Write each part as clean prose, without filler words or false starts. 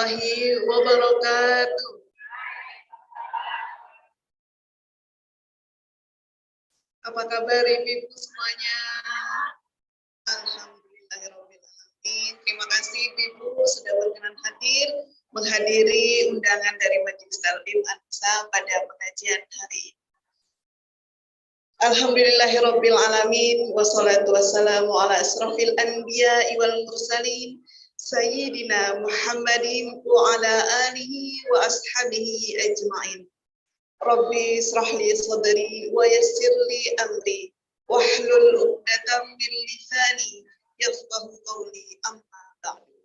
warahmatullahi wabarakatuh. Apa kabar ibu-ibu semuanya? Alhamdulillahirrahmanirrahim. Terima kasih ibu-ibu sudah berkenan hadir menghadiri undangan dari Majelis Taklim An-Nisa pada pengajian hari ini. Alhamdulillahirabbil alamin wassalatu wassalamu ala asrofil anbiya'i wal mursalin sayyidina Muhammadin wa ala alihi wa ashabihi ajma'in. Rabbi israh li sadri wa yassir li amri wahlul 'uqdatam min lisani yafqahu qawli amma ba'du.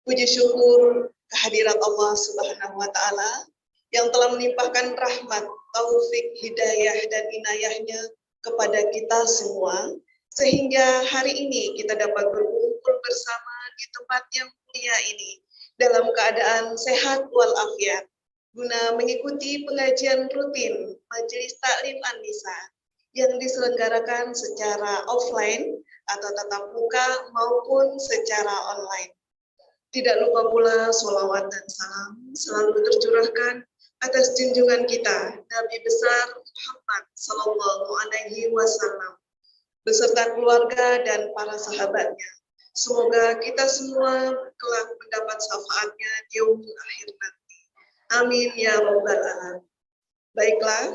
Puji syukur kehadirat Allah Subhanahu wa taala yang telah melimpahkan rahmat, taufik, hidayah, dan inayahnya kepada kita semua, sehingga hari ini kita dapat berkumpul bersama di tempat yang mulia ini, dalam keadaan sehat walafiat, guna mengikuti pengajian rutin Majelis Taklim An-Nisa, yang diselenggarakan secara offline atau tatap muka maupun secara online. Tidak lupa pula sholawat dan salam selalu tercurahkan atas junjungan kita Nabi besar Muhammad Sallallahu Alaihi Wasallam beserta keluarga dan para sahabatnya. Semoga kita semua kelak mendapat syafaatnya di yaumul akhir nanti. Amin ya rabbal alamin. Baiklah,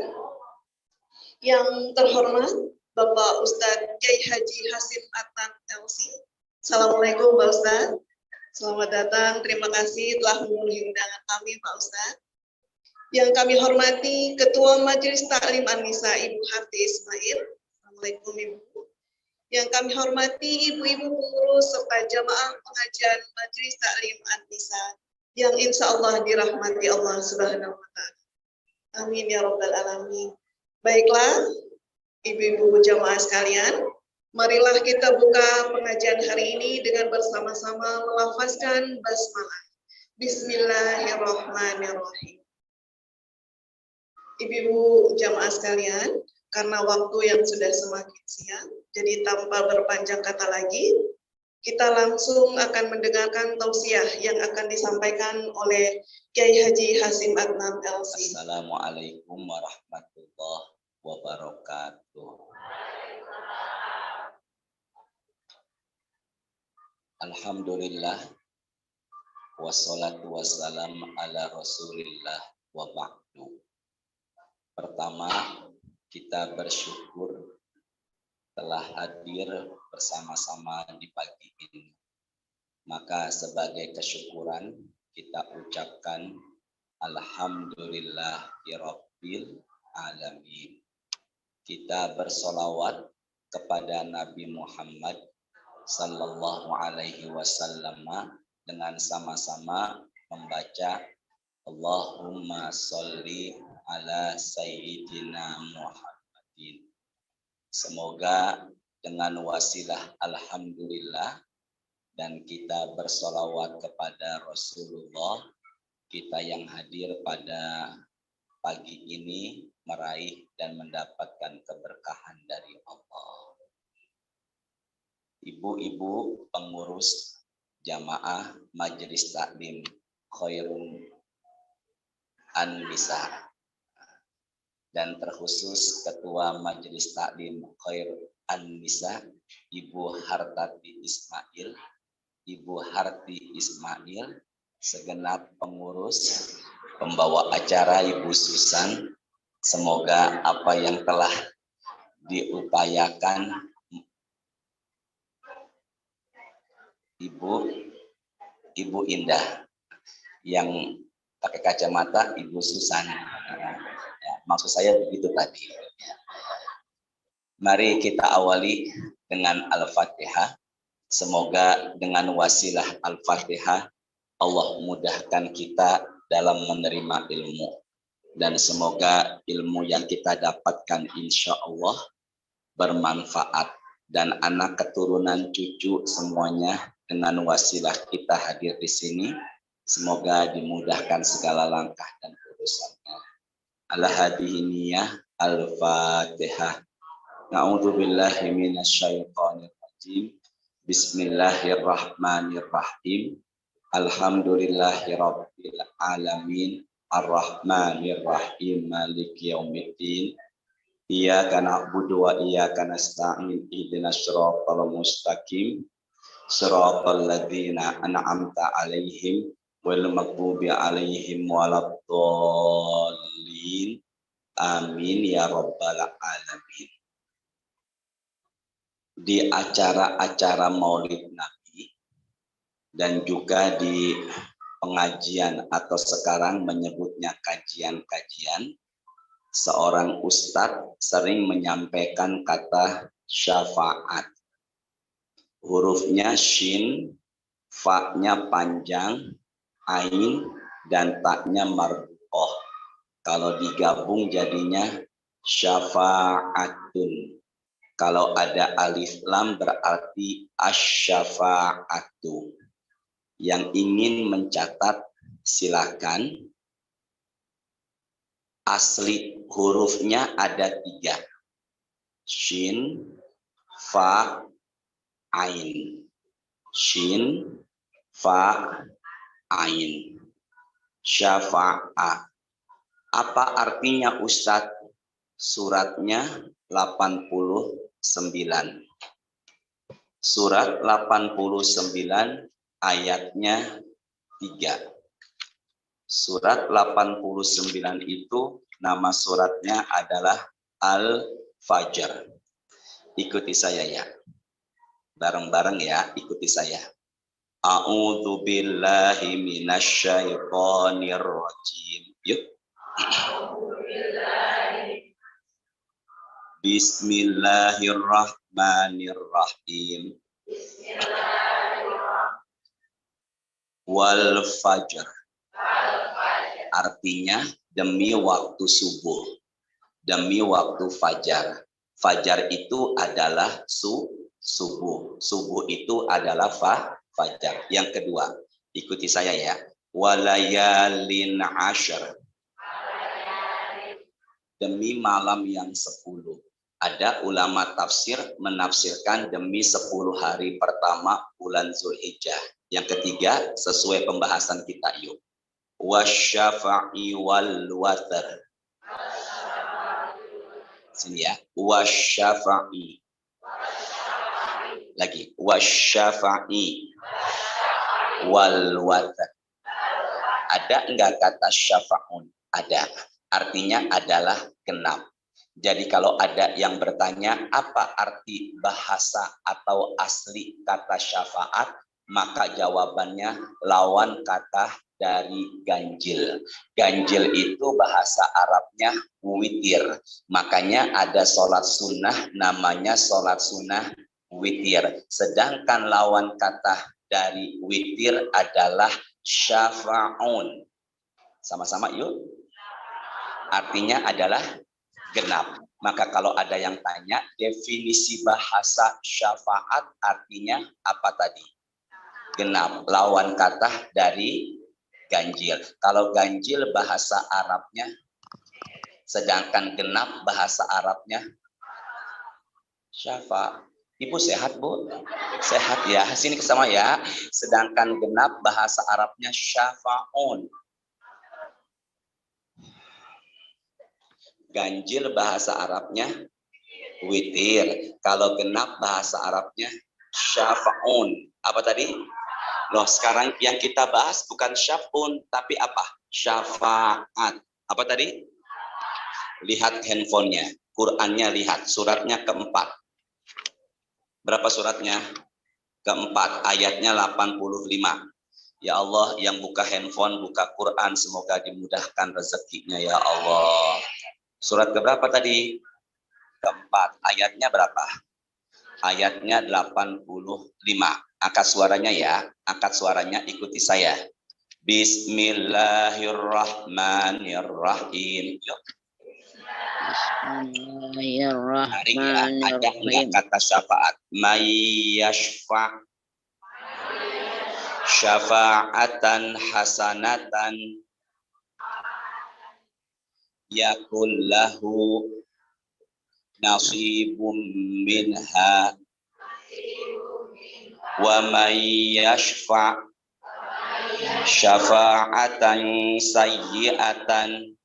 yang terhormat Bapak Ustadz Kiai Haji Hasim Adnan LC. Assalamualaikum Pak Ustadz. Selamat datang. Terima kasih telah memenuhi undangan kami Pak Ustadz. Yang kami hormati Ketua Majelis Taklim An-Nisa Ibu Harti Ismail. Assalamualaikum Ibu. Yang kami hormati ibu-ibu pengurus serta jamaah pengajian Majelis Taklim An-Nisa yang insya Allah dirahmati Allah Subhanahu wa taala. Amin ya rabbal alamin. Baiklah, ibu-ibu jamaah sekalian, marilah kita buka pengajian hari ini dengan bersama-sama melafazkan basmalah. Bismillahirrahmanirrahim. Ibu-ibu jamaah sekalian, karena waktu yang sudah semakin siang, jadi tanpa berpanjang kata lagi, kita langsung akan mendengarkan tausiah yang akan disampaikan oleh Kiai Haji Hasim Adnan LC. Assalamualaikum warahmatullahi wabarakatuh. Alhamdulillah, wassalatu wassalam ala rasulillah wa ba'du. Pertama, kita bersyukur telah hadir bersama-sama di pagi ini. Maka sebagai kesyukuran kita ucapkan Alhamdulillahirabbil alamin. Kita bersolawat kepada Nabi Muhammad Sallallahu Alaihi Wasallam dengan sama-sama membaca Allahumma sholli ala Sayyidina Muhammadin. Semoga dengan wasilah Alhamdulillah dan kita bersolawat kepada Rasulullah, kita yang hadir pada pagi ini meraih dan mendapatkan keberkahan dari Allah. Ibu-ibu pengurus jamaah Majelis Taklim Khairun An-Nisa dan terkhusus Ketua Majelis Taklim Khair An-Nisa Ibu Hartati Ismail, Ibu Harti Ismail, segenap pengurus, pembawa acara Ibu Susan, semoga apa yang telah diupayakan Ibu Indah yang pakai kacamata, Ibu Susan. Ya, maksud saya begitu tadi. Ya. Mari kita awali dengan Al-Fatihah. Semoga dengan wasilah Al-Fatihah Allah mudahkan kita dalam menerima ilmu. Dan semoga ilmu yang kita dapatkan insya Allah bermanfaat. Dan anak keturunan cucu semuanya dengan wasilah kita hadir di sini. Semoga dimudahkan segala langkah dan urusannya. Al-Hadiniyah Al-Fatihah. Na'udzubillahi minasyaitonir rajim. Bismillahirrahmanirrahim. Alhamdulillahirabbil alamin. Ar-Rahmanir Rahim. Maliki yaumiddin. Iyyaka na'budu wa iyyaka nasta'in. Ihdinas siratal mustaqim. Siratal ladzina an'amta 'alaihim wal maghdubi 'alaihim waladdallin. Amin ya rabbal alamin. Di acara-acara Maulid Nabi dan juga di pengajian atau sekarang menyebutnya kajian-kajian, seorang ustadz sering menyampaikan kata syafaat. Hurufnya shin, fa-nya panjang, ain, dan ta-nya marbuqah. Kalau digabung jadinya syafa'atun. Kalau ada alif lam berarti asy-syafa'atu. Yang ingin mencatat silakan. Asli hurufnya ada 3. Shin, fa, ain. Shin, fa, ain. Syafa'a. Apa artinya Ustadz? Suratnya 89. Surat 89 ayatnya 3. Surat 89 itu nama suratnya adalah Al-Fajr. Ikuti saya ya. Bareng-bareng ya, ikuti saya. A'udzu billahi minasyaitonir rajim. Yuk. Bismillahirrahmanirrahim. Wal fajr. Artinya demi waktu subuh. Demi waktu fajar. Fajar itu adalah subuh. Subuh itu adalah fajar. Yang kedua, ikuti saya ya. Walayalin asyr. Demi malam yang 10. Ada ulama tafsir menafsirkan demi 10 hari pertama bulan Zulhijjah. Yang ketiga, sesuai pembahasan kita yuk. Wasyafa'i wal watr. Sini ya. Wasyafa'i. Lagi. Wasyafa'i wal watr. Ada enggak kata syafa'un? Ada. Artinya adalah genap. Jadi kalau ada yang bertanya apa arti bahasa atau asli kata syafaat, maka jawabannya lawan kata dari ganjil. Ganjil itu bahasa Arabnya witir. Makanya ada sholat sunnah namanya sholat sunnah witir. Sedangkan lawan kata dari witir adalah syafa'un. Sama-sama yuk. Artinya adalah genap. Maka kalau ada yang tanya definisi bahasa syafaat artinya apa tadi? Genap. Lawan kata dari ganjil. Kalau ganjil bahasa Arabnya, sedangkan genap bahasa Arabnya syafa. Ibu sehat Bu? Sehat ya. Sini kesama ya. Sedangkan genap bahasa Arabnya syafa'un. Ganjil bahasa Arabnya witir. Kalau genap bahasa Arabnya syafa'un. Apa tadi? Loh, sekarang yang kita bahas bukan syaf'un, tapi apa? Syafa'at. Apa tadi? Lihat handphonenya. Qurannya lihat. Suratnya keempat. Berapa suratnya? Keempat. Ayatnya 85. Ya Allah, yang buka handphone, buka Quran, semoga dimudahkan rezekinya ya Allah. Surat keberapa tadi? Keempat. Ayatnya berapa? Ayatnya 85. Angkat suaranya ya. Angkat suaranya, ikuti saya. Bismillahirrahmanirrahim. Yuk. Bismillahirrahmanirrahim. Ada enggak kata syafaat? Mayyashfa' syafa'atan hasanatan yakul lahu nasibum minha wa may yashfa' syafa'atan sayyi'atan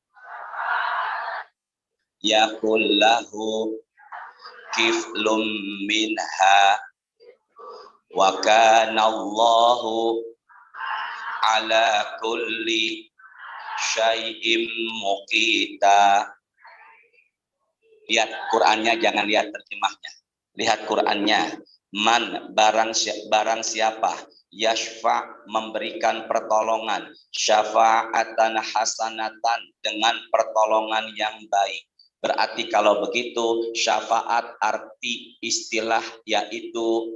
yakullahu kiflum minha wa kana Allahu ala kulli syai'im muqita. Lihat Qur'annya, jangan lihat terjemahnya. Lihat Qur'annya. Man, barang siapa yashfa, memberikan pertolongan, syafa'atan hasanatan, dengan pertolongan yang baik. Berarti kalau begitu syafaat arti istilah yaitu,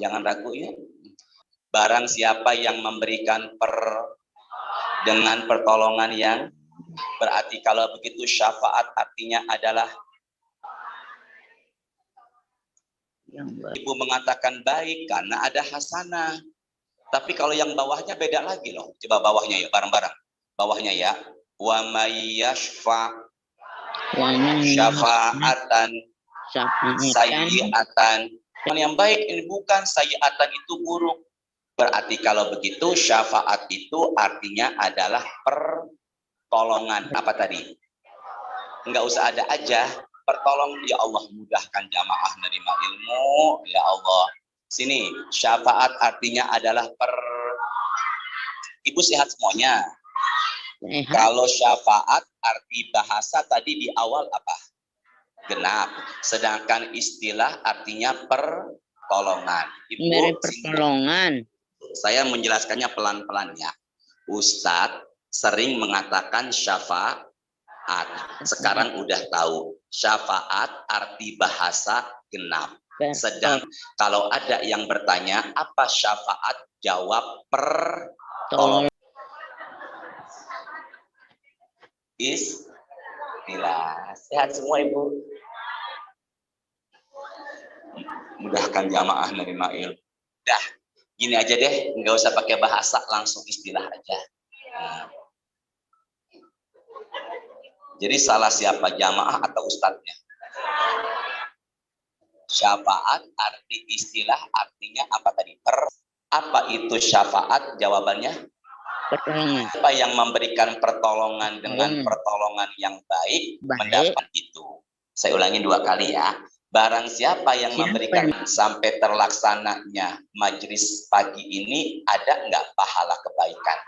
jangan ragu ya, barang siapa yang memberikan dengan pertolongan yang, berarti kalau begitu syafaat artinya adalah, Ibu mengatakan baik karena ada hasanah. Tapi kalau yang bawahnya beda lagi loh. Coba bawahnya ya, bareng-bareng. Bawahnya ya. Wa may yashfa syafa'atan sayyi'atan. Yang baik ini bukan, sayyi'atan itu buruk. Berarti kalau begitu syafaat itu artinya adalah pertolongan. Apa tadi? Enggak usah ada aja. Pertolong, ya Allah mudahkan jamaah menerima ilmu, ya Allah. Sini, syafaat artinya adalah Ibu sehat semuanya. Kalau syafaat arti bahasa tadi di awal apa? Genap. Sedangkan istilah artinya pertolongan. Ibu, pertolongan. Saya menjelaskannya pelan-pelan ya. Ustadz sering mengatakan syafaat. Sekarang udah tahu. Syafaat arti bahasa genap. Sedang kalau ada yang bertanya apa syafaat, jawab pertolongan. Istilah. Sehat semua Ibu. Mudahkan jamaah nerima ilmu. Dah, gini aja deh, nggak usah pakai bahasa, langsung istilah aja. Jadi salah siapa, jamaah atau ustadznya? Syafaat arti istilah artinya apa tadi? Apa itu syafaat? Jawabannya Pertolongan. Apa yang memberikan pertolongan dengan pertolongan yang baik, mendapat itu. Saya ulangi 2 kali ya. Barang siapa yang memberikan sampai terlaksananya majelis pagi ini, ada nggak pahala kebaikan?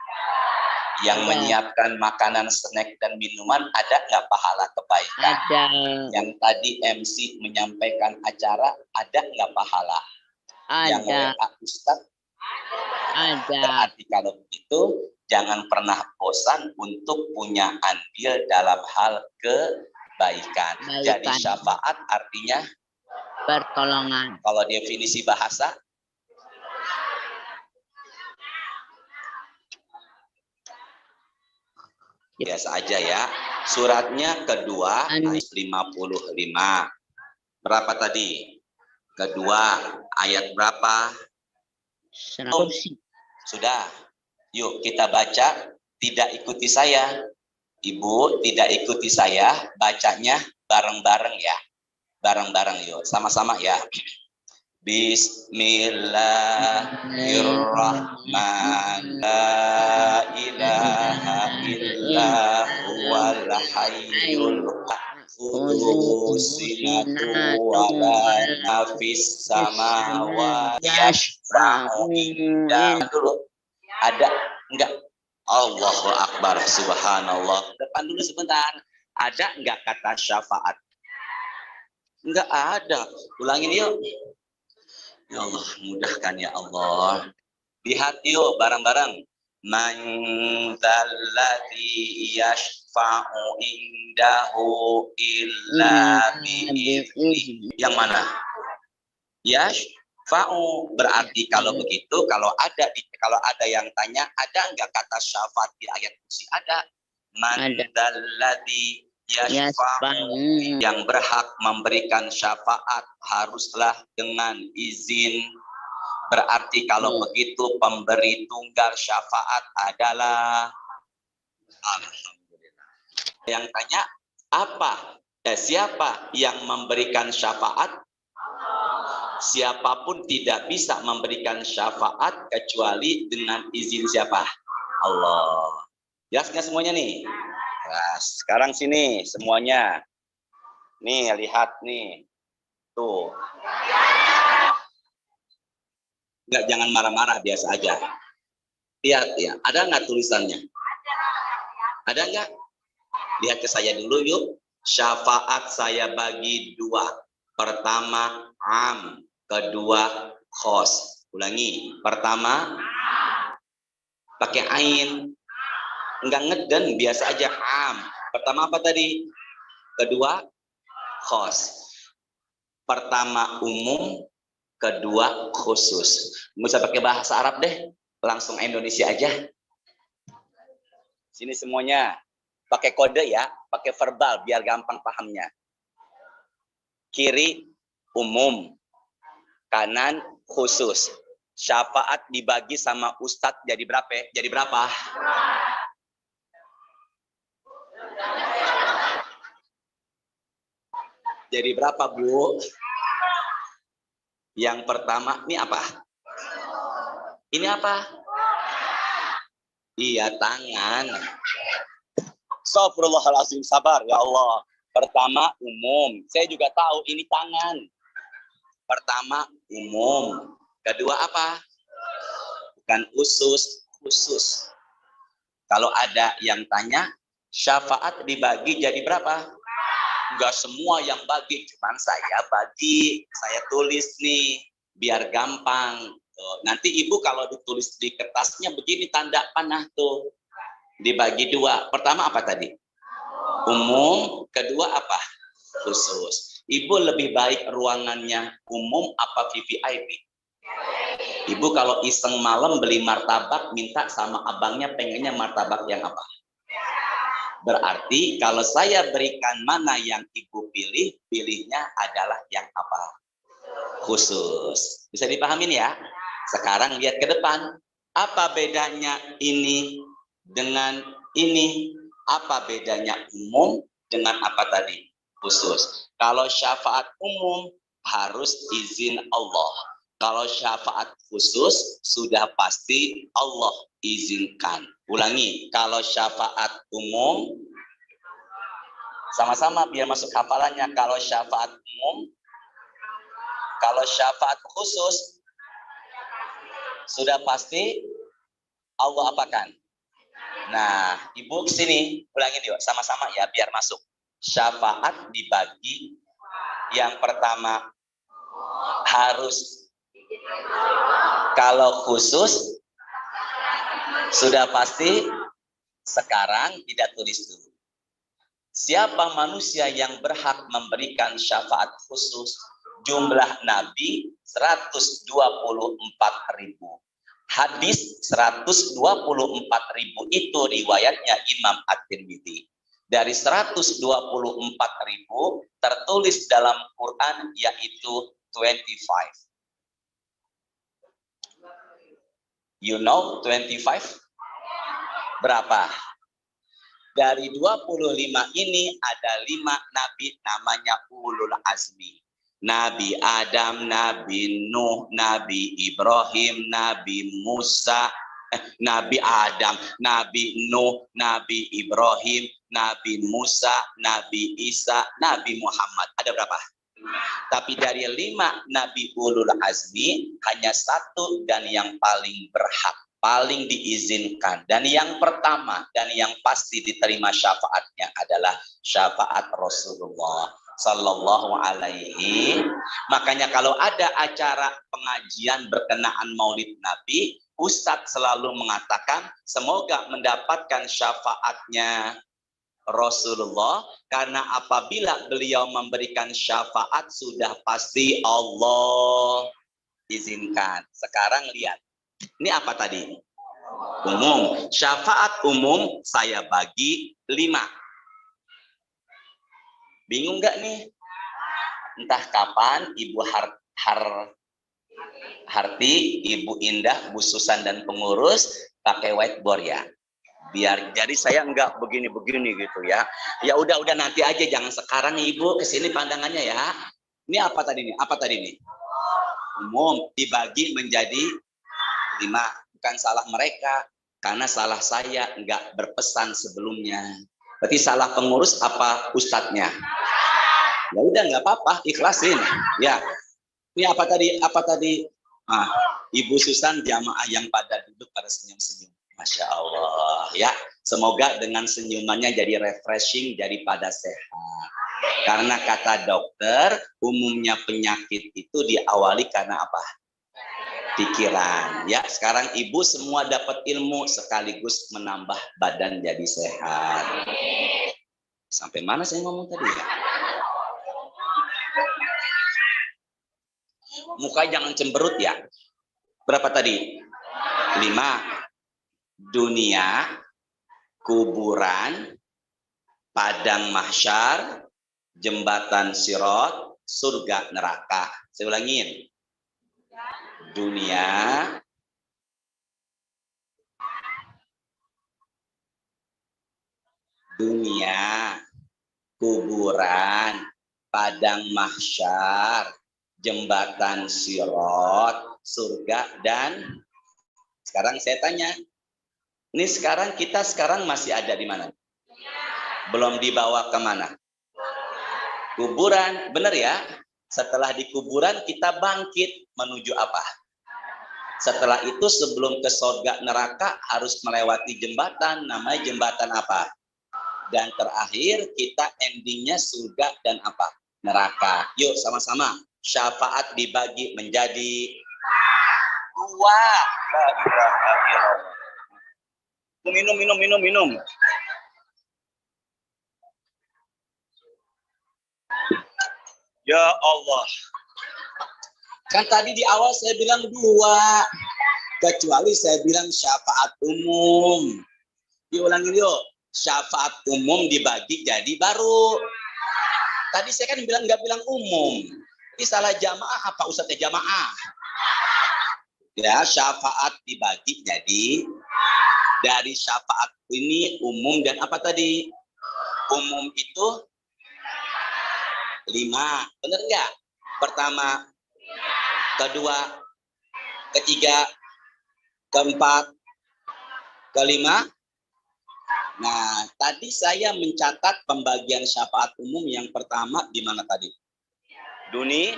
Yang menyiapkan makanan, snack, dan minuman, ada nggak pahala kebaikan? Ada. Yang tadi MC menyampaikan acara, ada nggak pahala? Yang WA Ustadz? Ada. Berarti kalau begitu, jangan pernah bosan untuk punya andil dalam hal kebaikan. Jadi syafaat artinya pertolongan. Kalau definisi bahasa, biasa aja ya. Suratnya kedua ayat 55. Berapa tadi? Kedua ayat berapa? Sudah. Yuk kita baca. Tidak ikuti saya. Ibu tidak ikuti saya. Bacanya bareng-bareng ya. Bareng-bareng yuk. Sama-sama ya. Bismillahirrahmanirrahim. La ilaha illa huwal hayyul qayyum. Sinatu wa la nafis samawati yashfa'u indahu. Ada enggak? Allahu Akbar, subhanallah. Depan dulu sebentar. Ada enggak kata syafaat? Enggak ada. Ulangin yuk. Ya Allah, mudahkan ya Allah. Lihat yuk bareng-bareng. Man dzalladzi yashfa'u indahu illa bi'idznihi. Yang mana? Yashfa'u berarti kalau begitu, kalau ada yang tanya, ada enggak kata syafaat di ayat kursi? Ada. Man dzalladzi yashfa'u, yang berhak memberikan syafaat haruslah dengan izin. Berarti kalau begitu pemberi tunggal syafaat adalah alhamdulillah. Yang tanya apa? Siapa yang memberikan syafaat? Siapapun tidak bisa memberikan syafaat kecuali dengan izin siapa? Allah. Jelas nggak semuanya nih? Nah, sekarang sini semuanya. Nih, lihat nih. Tuh. Nggak, jangan marah-marah, biasa aja. Lihat ya, ada nggak tulisannya? Ada nggak? Lihat ke saya dulu yuk. Syafaat saya bagi dua. Pertama, am. Kedua, khos. Ulangi. Pertama, pakai ain. Enggak ngeden, biasa aja am. Pertama apa tadi? Kedua, khos. Pertama umum, kedua khusus. Nggak usah pakai bahasa Arab deh, langsung Indonesia aja. Sini semuanya pakai kode ya, pakai verbal biar gampang pahamnya. Kiri umum, kanan khusus. Syafaat dibagi sama ustadz jadi berapa? Jadi berapa? Jadi berapa, Bu? Yang pertama, ini apa? Ini apa? Iya, tangan. Astagfirullahaladzim, sabar ya Allah. Pertama umum. Saya juga tahu ini tangan. Pertama umum. Kedua apa? Bukan khusus. Kalau ada yang tanya, syafaat dibagi jadi berapa? Enggak semua yang bagi, cuman saya bagi, saya tulis nih, biar gampang. Tuh. Nanti ibu kalau ditulis di kertasnya begini tanda panah tuh, dibagi dua. Pertama apa tadi? Umum. Kedua apa? Khusus. Ibu lebih baik ruangannya umum apa VVIP? Ibu kalau iseng malam beli martabak, minta sama abangnya pengennya martabak yang apa? Berarti kalau saya berikan mana yang ibu pilih, pilihnya adalah yang apa? Khusus. Bisa dipahamin ya? Sekarang lihat ke depan. Apa bedanya ini dengan ini? Apa bedanya umum dengan apa tadi? Khusus. Kalau syafaat umum harus izin Allah. Kalau syafaat khusus sudah pasti Allah izinkan. Ulangi, kalau syafaat umum sama-sama biar masuk hafalannya. Kalau syafaat umum, kalau syafaat khusus sudah pasti Allah apakan? Nah, ibu kesini, ulangin yuk sama-sama ya biar masuk. Syafaat dibagi, yang pertama harus, kalau khusus sudah pasti, sekarang tidak tulis dulu. Siapa manusia yang berhak memberikan syafaat khusus? Jumlah nabi 124.000. Hadis 124.000 itu riwayatnya Imam At-Tirmidzi. Dari 124.000 tertulis dalam Quran yaitu 25. You know 25? Berapa? Dari 25 ini ada 5 nabi namanya ulul azmi. Nabi Adam, Nabi Nuh, Nabi Ibrahim, Nabi Musa, Nabi Adam, Nabi Nuh, Nabi Ibrahim, Nabi Musa, Nabi Isa, Nabi Muhammad. Ada berapa? Tapi dari 5 Nabi ulul azmi, hanya 1 dan yang paling berhak, paling diizinkan. Dan yang pertama dan yang pasti diterima syafaatnya adalah syafaat Rasulullah Sallallahu Alaihi. Makanya kalau ada acara pengajian berkenaan Maulid Nabi, Ustadz selalu mengatakan semoga mendapatkan syafaatnya Rasulullah, karena apabila beliau memberikan syafaat sudah pasti Allah izinkan. Sekarang lihat, ini apa tadi? Umum. Syafaat umum saya bagi 5. Bingung nggak nih? Entah kapan Ibu Harti, Ibu Indah, Bu Susan dan pengurus pakai whiteboard ya. Biar jadi saya enggak begini-begini gitu ya. Ya udah nanti aja, jangan sekarang nih Ibu, kesini pandangannya ya. Ini apa tadi nih? Apa tadi nih? umum dibagi menjadi 5. Bukan salah mereka, karena salah saya nggak berpesan sebelumnya. Berarti salah pengurus apa ustadznya? Ya udah nggak apa-apa, ikhlasin. Ya, ini apa tadi? Apa tadi? Ibu Susan jamaah yang pada duduk pada senyum-senyum. Masya Allah. Ya, semoga dengan senyumannya jadi refreshing daripada sehat. Karena kata dokter, umumnya penyakit itu diawali karena apa? Pikiran. Ya, sekarang ibu semua dapat ilmu sekaligus menambah badan jadi sehat. Sampai mana saya ngomong tadi ya? Muka jangan cemberut ya. Berapa tadi? 5. Dunia, kuburan, padang mahsyar, jembatan sirot, surga neraka. Saya ulangin. Dunia, kuburan, padang mahsyar, jembatan sirot, surga, dan sekarang saya tanya, ini sekarang kita masih ada di mana? Belum dibawa kemana? Kuburan, benar ya? Setelah di kuburan kita bangkit menuju apa? Setelah itu sebelum ke surga neraka harus melewati jembatan, namanya jembatan apa? Dan terakhir kita endingnya surga dan apa? Neraka. Yuk sama-sama. Syafaat dibagi menjadi 2. Minum. Ya Allah. Kan tadi di awal saya bilang 2. Kecuali saya bilang syafaat umum. Diulangin yuk. Syafaat umum dibagi jadi baru. Tadi saya kan nggak bilang umum. Ini salah jamaah apa Ustaznya jamaah? Ya, syafaat dibagi jadi dari syafaat ini umum dan apa tadi? Umum itu 5. Benar nggak? Pertama, kedua, ketiga, keempat, kelima. Nah, tadi saya mencatat pembagian syafaat umum yang pertama di mana tadi? Duni,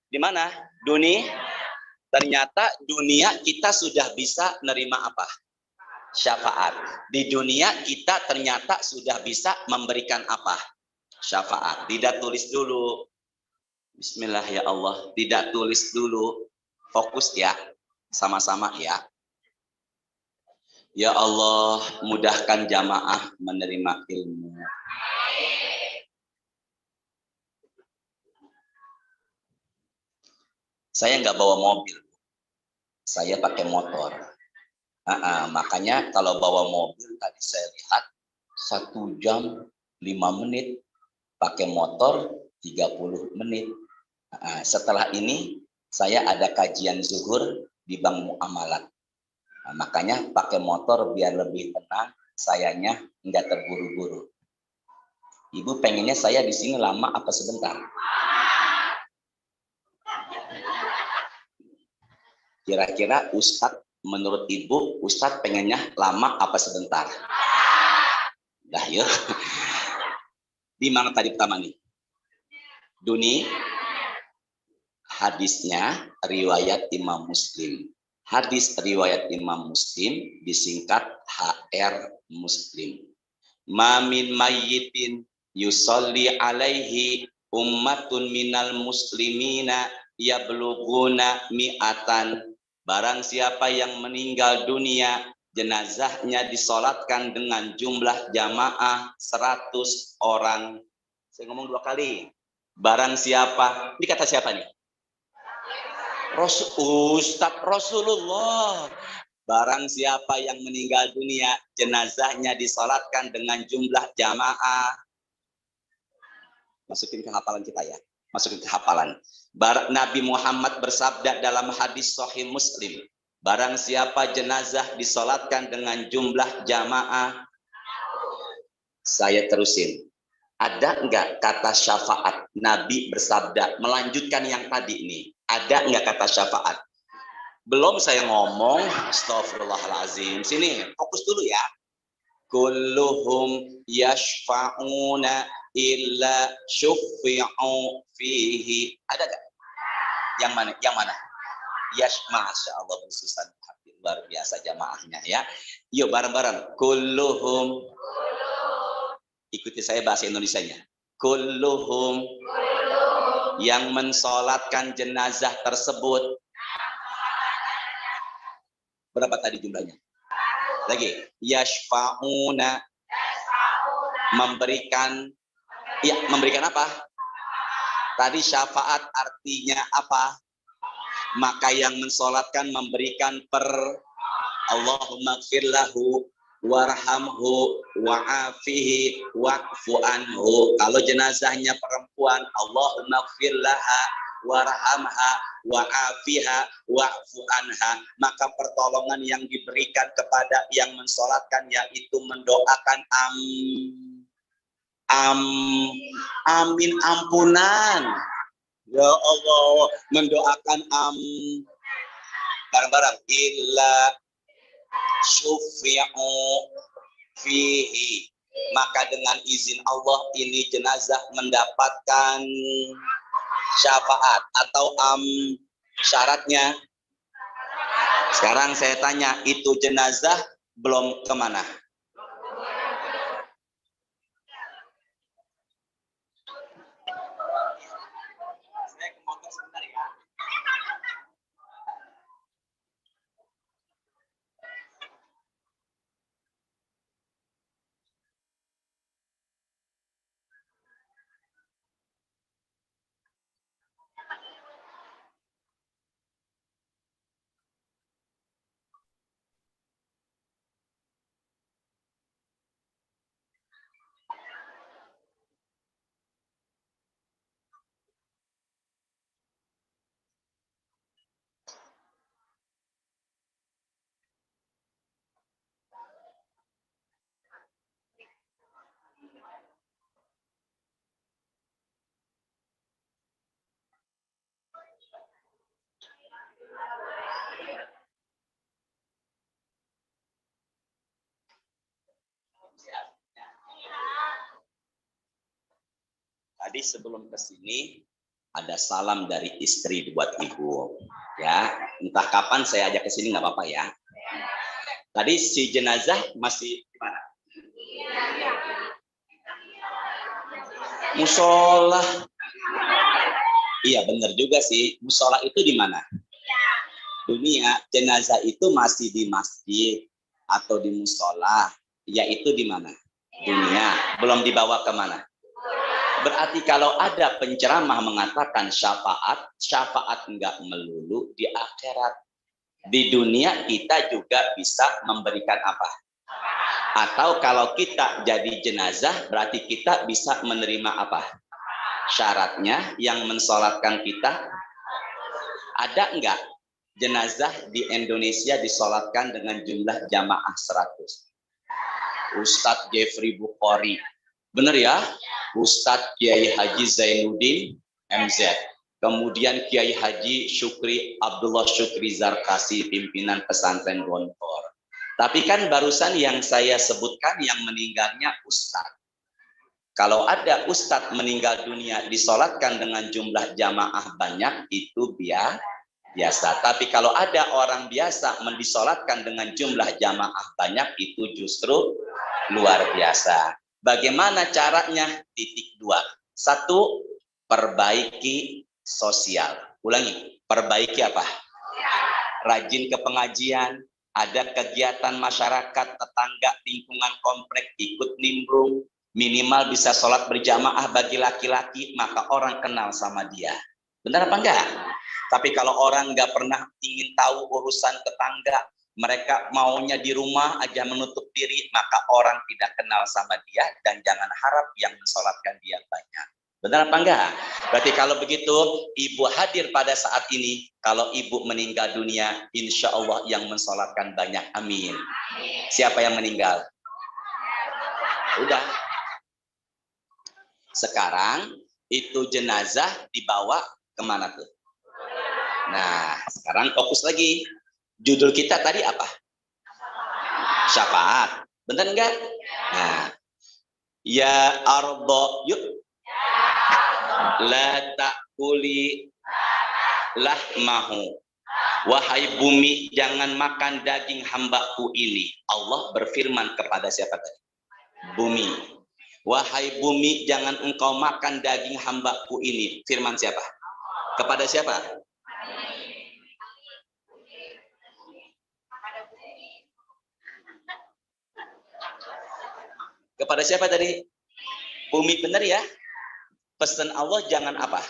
di mana? Duni. Ternyata dunia kita sudah bisa nerima apa? Syafaat. Di dunia kita ternyata sudah bisa memberikan apa? Syafaat. Tidak tulis dulu. Bismillah ya Allah. Tidak tulis dulu. Fokus ya. Sama-sama ya. Ya Allah, mudahkan jamaah menerima ilmu. Saya nggak bawa mobil. Saya pakai motor. Makanya kalau bawa mobil tadi saya lihat 1 jam 5 menit. Pakai motor 30 menit. Setelah ini saya ada kajian zuhur di Bank Muamalat. Makanya pakai motor biar lebih tenang, sayanya nggak terburu-buru. Ibu pengennya saya di sini lama apa sebentar? Kira-kira Ustadz, menurut Ibu, Ustadz pengennya lama apa sebentar? Dah yuk. Di mana tadi pertama nih? Duni, hadisnya riwayat Imam Muslim. Hadis riwayat Imam Muslim disingkat HR Muslim. Ma min mayyitin yusalli alaihi ummatun minal muslimina yablughuna mi'atan. Barang siapa yang meninggal dunia, jenazahnya disolatkan dengan jumlah jamaah 100 orang. Saya ngomong 2 kali. Barang siapa, ini kata siapa nih? Ustadz Rasulullah. Barang siapa yang meninggal dunia, jenazahnya disolatkan dengan jumlah jamaah. Masukin ke hafalan kita ya. Masukin ke hafalan. Nabi Muhammad bersabda dalam hadis Sahih Muslim. Barang siapa jenazah disolatkan dengan jumlah jamaah. Saya terusin. Ada enggak kata syafaat? Nabi bersabda melanjutkan yang tadi ini. Ada nggak kata syafaat? Belum saya ngomong, astagfirullahalazim. Sini, fokus dulu ya. Kulluhum yashfa'una illa syuffi'u fihi. Ada nggak? Yang mana? Yang mana? Masya Allah, khususan luar biasa jamaahnya ya. Yuk bareng-bareng. Kulluhum. Ikuti saya bahasa Indonesianya. Kulluhum. Yang mensolatkan jenazah tersebut. Berapa tadi jumlahnya? Lagi. Yashfa'una. Memberikan. Ya, memberikan apa? Tadi syafaat artinya apa? Maka yang mensolatkan memberikan Allahumma gfir lahu warhamhu wa'afihi wa'fu anhu. Kalau jenazahnya perempuan, Allahumma gfir laha warhamha wa'afiha wa'fu anha. Maka pertolongan yang diberikan kepada yang mensolatkan yaitu mendoakan amin ampunan. Ya Allah, mendoakan bareng-barang illa syufi'u fihi. Maka dengan izin Allah ini jenazah mendapatkan syafaat atau syaratnya. Sekarang saya tanya, itu jenazah belum kemana? Tadi sebelum ke sini ada salam dari istri buat ibu, ya. Entah kapan saya ajak ke sini nggak apa-apa ya. Tadi si jenazah masih di mana? Musola. Iya benar juga sih. Musola itu di mana? Dunia. Jenazah itu masih di masjid atau di musola. Yaitu di mana? Dunia. Belum dibawa kemana? Berarti kalau ada penceramah mengatakan syafaat enggak melulu di akhirat. Di dunia kita juga bisa memberikan apa? Atau kalau kita jadi jenazah, berarti kita bisa menerima apa? Syaratnya yang mensolatkan kita. Ada enggak jenazah di Indonesia disolatkan dengan jumlah jamaah 100? Ustadz Jeffrey Bukhari. Benar ya? Ustadz Kiai Haji Zainuddin MZ. Kemudian Kiai Haji Syukri Abdullah Syukri Zarkasi, pimpinan pesantren Gontor. Tapi kan barusan yang saya sebutkan yang meninggalnya Ustadz. Kalau ada Ustadz meninggal dunia disolatkan dengan jumlah jamaah banyak, itu biasa. Tapi kalau ada orang biasa mendisolatkan dengan jumlah jamaah banyak, itu justru luar biasa. Bagaimana caranya? Titik 2. 1, perbaiki sosial. Ulangi, perbaiki apa? Rajin ke pengajian, ada kegiatan masyarakat, tetangga, lingkungan komplek, ikut nimbrung, minimal bisa sholat berjamaah bagi laki-laki, maka orang kenal sama dia. Benar apa enggak? Tapi kalau orang nggak pernah ingin tahu urusan tetangga, mereka maunya di rumah aja menutup diri, maka orang tidak kenal sama dia dan jangan harap yang mensolatkan dia banyak. Benar apa enggak? Berarti kalau begitu, ibu hadir pada saat ini, kalau ibu meninggal dunia, insya Allah yang mensolatkan banyak. Amin. Siapa yang meninggal? Udah. Sekarang itu jenazah dibawa kemana tuh? Nah, sekarang fokus lagi. Judul kita tadi apa? Syafaat. Benar enggak? Nah, ya ardo, yuk. La ta'kuli lahmahu. Wahai bumi, jangan makan daging hambaku ini. Allah berfirman kepada siapa tadi? Bumi. Wahai bumi, jangan engkau makan daging hambaku ini. Firman siapa? Kepada siapa? Kepada siapa tadi? Bumi, benar ya? Pesan Allah jangan apa?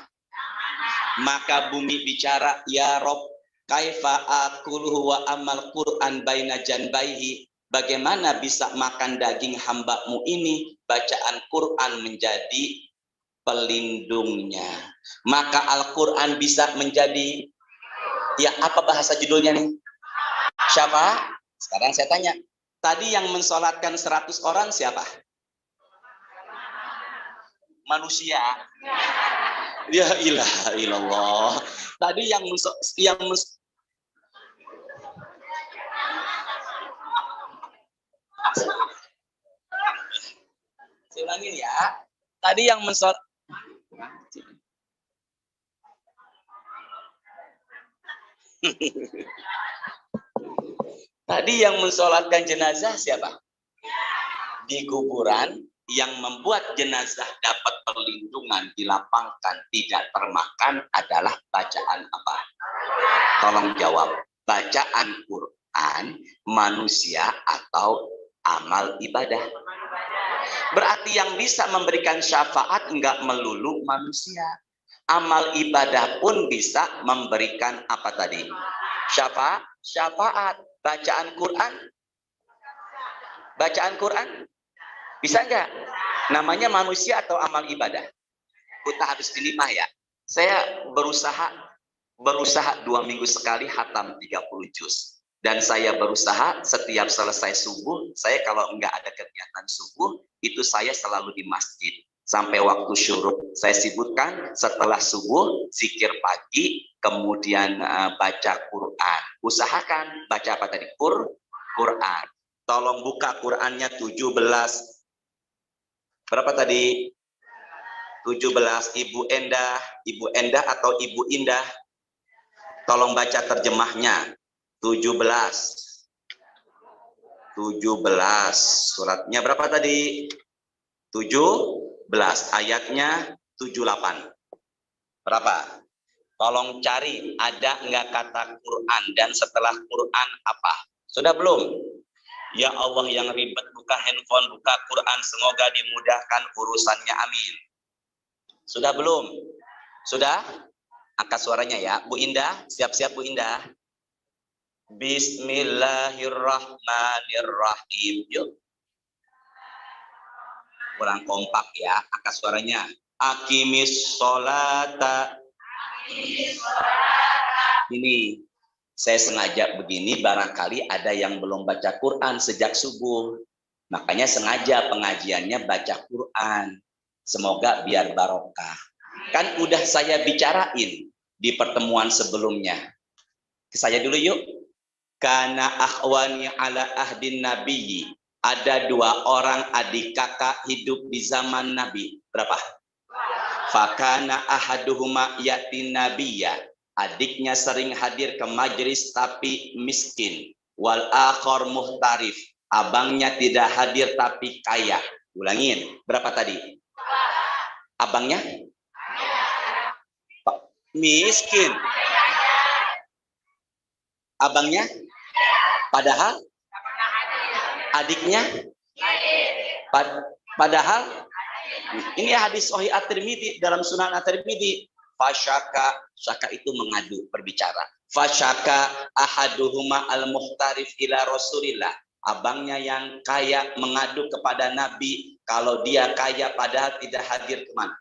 Maka bumi bicara, ya Rob, kaifa akuluhu wa amal Qur'an baina janbaihi. Bagaimana bisa makan daging hambamu ini? Bacaan Quran menjadi pelindungnya. Maka Al-Quran bisa menjadi, ya apa bahasa judulnya nih? Siapa? Sekarang saya tanya. Tadi yang mensolatkan 100 orang siapa? Manusia. Ya ilaha illallah. Tadi yang saya ulangin ya. Tadi yang Tadi yang mensolatkan jenazah siapa? Di kuburan. Yang membuat jenazah dapat perlindungan, dilapangkan, tidak termakan adalah bacaan apa? Tolong jawab. Bacaan Quran, manusia atau amal ibadah? Berarti yang bisa memberikan syafaat enggak melulu manusia. Amal ibadah pun bisa memberikan apa tadi? Syafaat. Bacaan Quran? Bacaan Quran? Bisa enggak? Namanya manusia atau amal ibadah? Kita harus dilimah ya. Saya berusaha 2 minggu sekali hatam 30 juz. Dan saya berusaha setiap selesai subuh, saya kalau enggak ada kegiatan subuh, itu saya selalu di masjid. Sampai waktu syuruk saya sibukkan, setelah subuh, zikir pagi, kemudian baca Quran. Usahakan baca apa tadi? Quran. Tolong buka Qurannya 17. Berapa tadi? 17. Ibu Endah atau Ibu Indah. Tolong baca terjemahnya. 17. Suratnya berapa tadi? 17. Ayatnya 78. Berapa? Tolong cari, ada enggak kata Quran, dan setelah Quran apa? Sudah belum? Ya Allah yang ribet, buka handphone, buka Quran, semoga dimudahkan urusannya, amin. Sudah belum? Sudah? Angkat suaranya ya. Bu Indah, siap-siap Bu Indah. Bismillahirrahmanirrahim. Yuk. Kurang kompak ya, angkat suaranya. Aqimis sholata. Ini saya sengaja begini, barangkali ada yang belum baca Quran sejak subuh. Makanya sengaja pengajiannya baca Quran. Semoga biar barokah. Kan udah saya bicarain di pertemuan sebelumnya. Saya dulu yuk. Kana akhwani ala ahdin nabiyyi. Ada 2 orang adik kakak hidup di zaman Nabi. Berapa? Fakana ahaduhuma yatin nabiyya. Adiknya sering hadir ke majelis tapi miskin. Wal akhor muhtarif. Abangnya tidak hadir tapi kaya. Ulangin. Berapa tadi? Abangnya? Miskin. Abangnya? Padahal? Adiknya? Padahal? Ini hadis Sahih At-Tirmidzi, dalam Sunan At-Tirmidzi. Syaka itu mengadu, berbicara. Fasyaka ahaduhuma al-muhtarif ila Rasulillah. Abangnya yang kaya mengadu kepada Nabi, kalau dia kaya padahal tidak hadir kemana.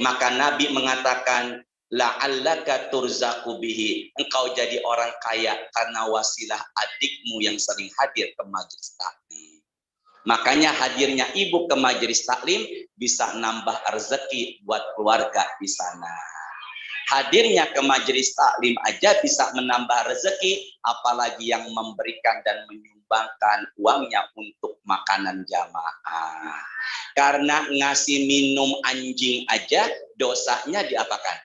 Maka Nabi mengatakan, la'allaka turzaku bihi. Engkau jadi orang kaya karena wasilah adikmu yang sering hadir ke majelis taklim. Makanya hadirnya ibu ke majelis taklim bisa nambah rezeki buat keluarga di sana. Hadirnya ke majelis taklim aja bisa menambah rezeki, apalagi yang memberikan dan menyumbangkan uangnya untuk makanan jamaah. Karena ngasih minum anjing aja dosanya diapakan?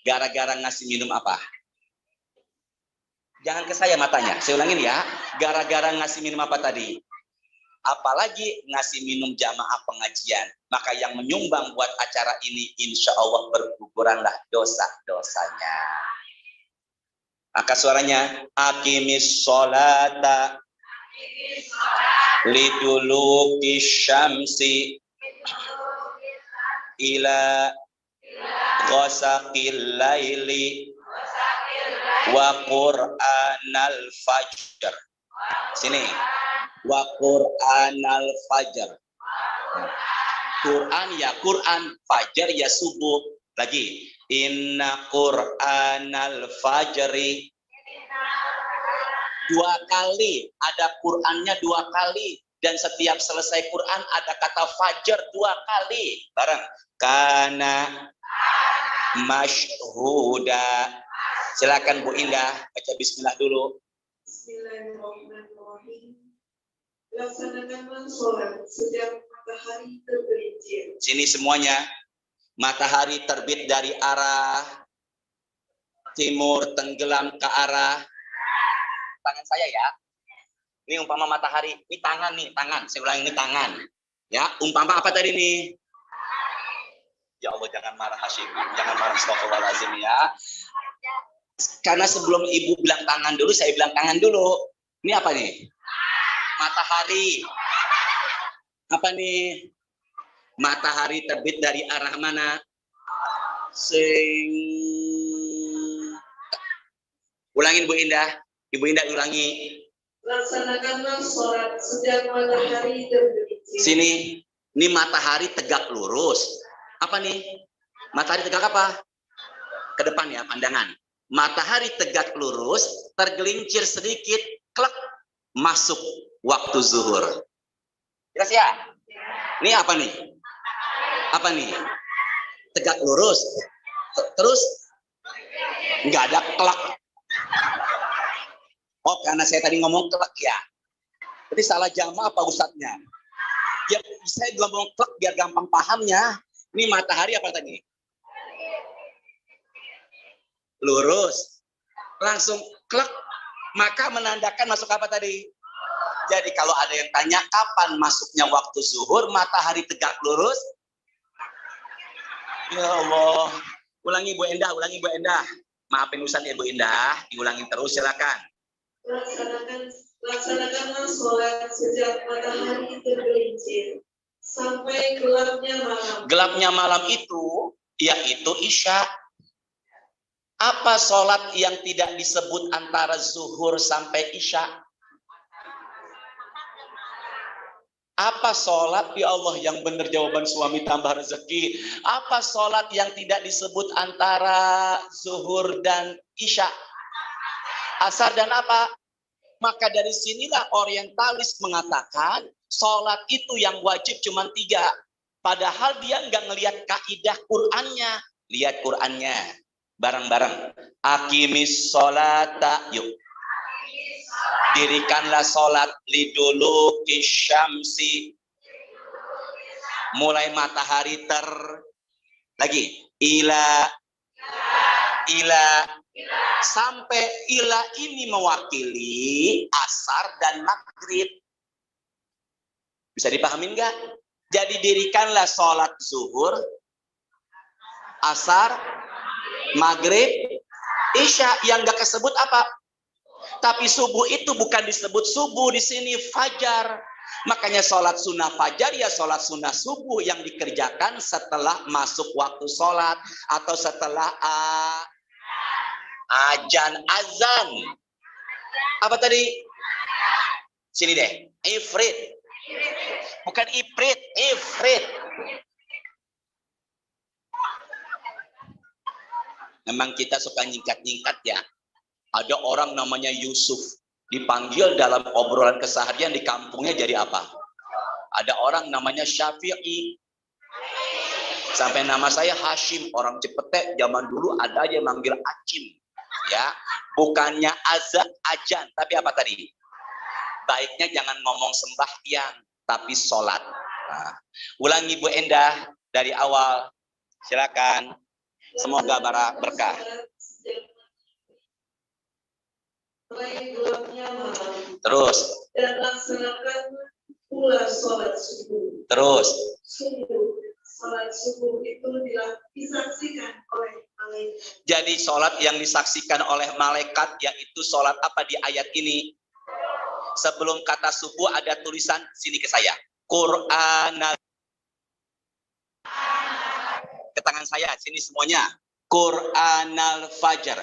Gara-gara ngasih minum apa? Jangan ke saya matanya, saya ulangin ya. Gara-gara ngasih minum apa tadi? Apalagi ngasih minum jamaah pengajian. Maka yang menyumbang buat acara ini insya Allah berguguranlah dosa-dosanya. Maka suaranya aqimis sholata liduluki syamsi ila ghasaqil laili wa qur'anal fajr. Sini. Wa qur'anal fajr. Quran ya Quran, fajar ya subuh. Lagi. Inna qur'anal fajri. Dua kali. Ada Qur'annya dua kali. Dan setiap selesai Quran ada kata fajar dua kali. Bareng. Kana masyhuda. Silakan Bu Indah baca bismillah dulu. Bismillahirrahmanirrahim. Laksanakanlah sholat sejak matahari tergelincir. Sini semuanya. Matahari terbit dari arah timur, tenggelam ke arah tangan saya ya. Ini umpama matahari, ini tangan nih, tangan. Saya ulangi ini tangan. Ya, umpama apa tadi nih? Ya Allah, jangan marah Hashim, jangan marah, astagfirullahaladzim ya. Karena sebelum ibu bilang tangan dulu, saya bilang tangan dulu. Ini apa nih? Matahari. Apa nih? Matahari terbit dari arah mana? Ulangin Bu Indah. Ibu Indah ulangi. Laksanakanlah sholat sejak matahari tergelincir. Sini. Ini matahari tegak lurus. Apa nih? Matahari tegak apa? Ke depan ya, pandangan. Matahari tegak lurus, tergelincir sedikit, klek, masuk waktu zuhur. Jelas ya? Ini apa nih? Apa nih? Tegak lurus. Terus nggak ada klek. Oh, karena saya tadi ngomong klek ya. Jadi salah jamaah apa ustadznya? Ya, saya ngomong klek biar gampang pahamnya. Ini matahari apa tadi? Lurus. Langsung klek. Maka menandakan masuk apa tadi? Jadi kalau ada yang tanya kapan masuknya waktu zuhur, matahari tegak lurus. Ya Allah. Ulangi Bu Endah, ulangi Bu Endah. Maafin Ustaz ya Bu Indah, diulangi terus silakan. Laksanakanlah sholat sejak matahari tergelincir sampai gelapnya malam. Gelapnya malam itu, yaitu Isya. Apa sholat yang tidak disebut antara zuhur sampai Isya? Apa sholat, ya Allah yang benar jawaban suami tambah rezeki. Apa sholat yang tidak disebut antara zuhur dan Isya? Asar dan apa? Maka dari sinilah orientalis mengatakan sholat itu yang wajib cuma 3. Padahal dia nggak ngelihat kaidah Qur'annya. Lihat Qur'annya. Bareng-bareng. Aqimis sholata. Yuk. Dirikanlah sholat liduluki syamsi. Mulai matahari lagi. Ila. Sampai ila ini mewakili asar dan maghrib. Bisa dipahamin nggak? Jadi dirikanlah sholat zuhur, asar, maghrib, isya. Yang nggak kesebut apa? Tapi subuh itu bukan disebut subuh di sini, fajar. Makanya sholat sunnah fajar ya sholat sunnah subuh yang dikerjakan setelah masuk waktu sholat atau setelah azan. Apa tadi? Sini deh. Ifrit. Bukan ifrit, ifrit. Memang kita suka nyingkat-nyingkat ya. Ada orang namanya Yusuf. Dipanggil dalam obrolan keseharian di kampungnya jadi apa? Ada orang namanya Syafi'i. Sampai nama saya Hashim, orang Cipete zaman dulu ada aja yang manggil Acim. Ya, bukannya azan ajan, tapi apa tadi? Baiknya jangan ngomong sembahyang, tapi sholat. Nah, ulangi Bu Endah dari awal. Silakan. Semoga berkah. Terus. Dan laksanakan pula sholat subuh. Terus. Sholat subuh itu disaksikan oleh malaikat. Jadi sholat yang disaksikan oleh malaikat, yaitu sholat apa di ayat ini? Sebelum kata subuh ada tulisan sini ke saya. Quran. Ke tangan saya, sini semuanya. Quran al-Fajr.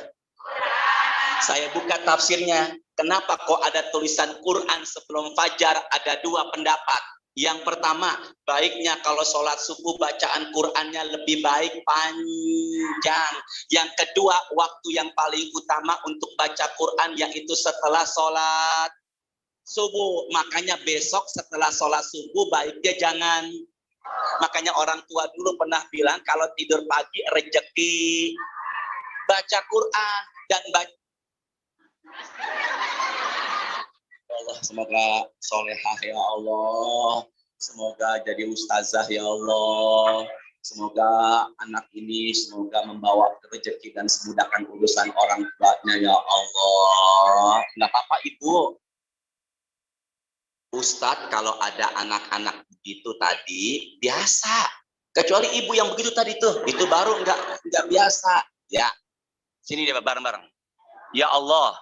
Saya buka tafsirnya. Kenapa kok ada tulisan Quran sebelum Fajar? Ada dua pendapat. Yang pertama, baiknya kalau sholat subuh bacaan Qur'annya lebih baik panjang. Yang kedua, waktu yang paling utama untuk baca Qur'an yaitu setelah sholat subuh. Makanya besok setelah sholat subuh baiknya jangan. Makanya orang tua dulu pernah bilang kalau tidur pagi rezeki. Baca Qur'an dan baca. Allah, semoga solehah ya Allah, semoga jadi ustazah ya Allah, semoga anak ini semoga membawa rezeki dan memudahkan urusan orang tuanya ya Allah. Nggak apa-apa Ibu. Ustadz kalau ada anak-anak begitu tadi biasa, kecuali ibu yang begitu tadi tuh, itu baru nggak biasa ya. Sini deh bareng-bareng. Ya Allah.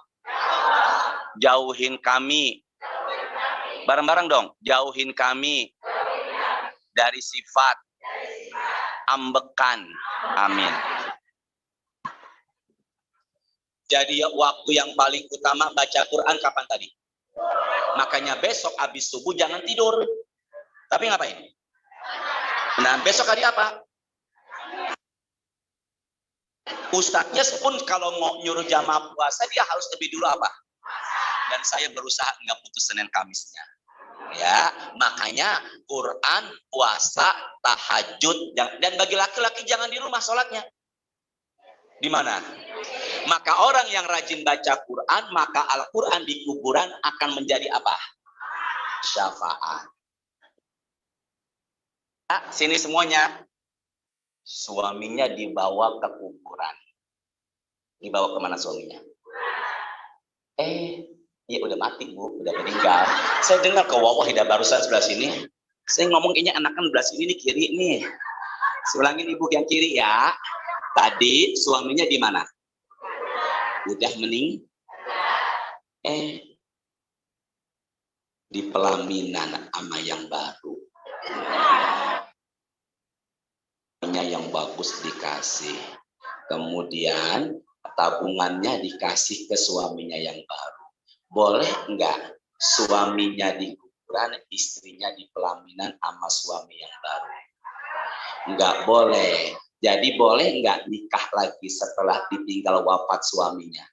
Jauhin kami, bareng-bareng dong, jauhin kami dari sifat ambekan, amin. Jadi waktu yang paling utama baca Quran kapan tadi? Makanya besok habis subuh jangan tidur, tapi ngapain? Nah besok hari apa? Ustadznya pun kalau mau nyuruh jamaah puasa dia harus lebih dulu apa? Dan saya berusaha nggak putus Senin Kamisnya. Ya, makanya Quran, puasa, tahajud, dan bagi laki-laki jangan di rumah sholatnya. Di mana? Maka orang yang rajin baca Quran, maka Al-Quran di kuburan akan menjadi apa? Syafaat. Nah, sini semuanya. Suaminya dibawa ke kuburan. Dibawa kemana suaminya? Iya udah mati Bu, udah meninggal. Saya dengar ke wawah hidah barusan sebelah sini. Saya ngomong kayaknya anak-anak sebelah sini nih kiri nih. Saya ulangin ibu yang kiri ya. Tadi suaminya di mana? Udah meninggal. Di pelaminan sama yang baru. Yang bagus dikasih. Kemudian tabungannya dikasih ke suaminya yang baru. Boleh enggak suaminya di kuburan, istrinya di pelaminan sama suami yang baru? Enggak boleh. Jadi boleh enggak nikah lagi setelah ditinggal wafat suaminya?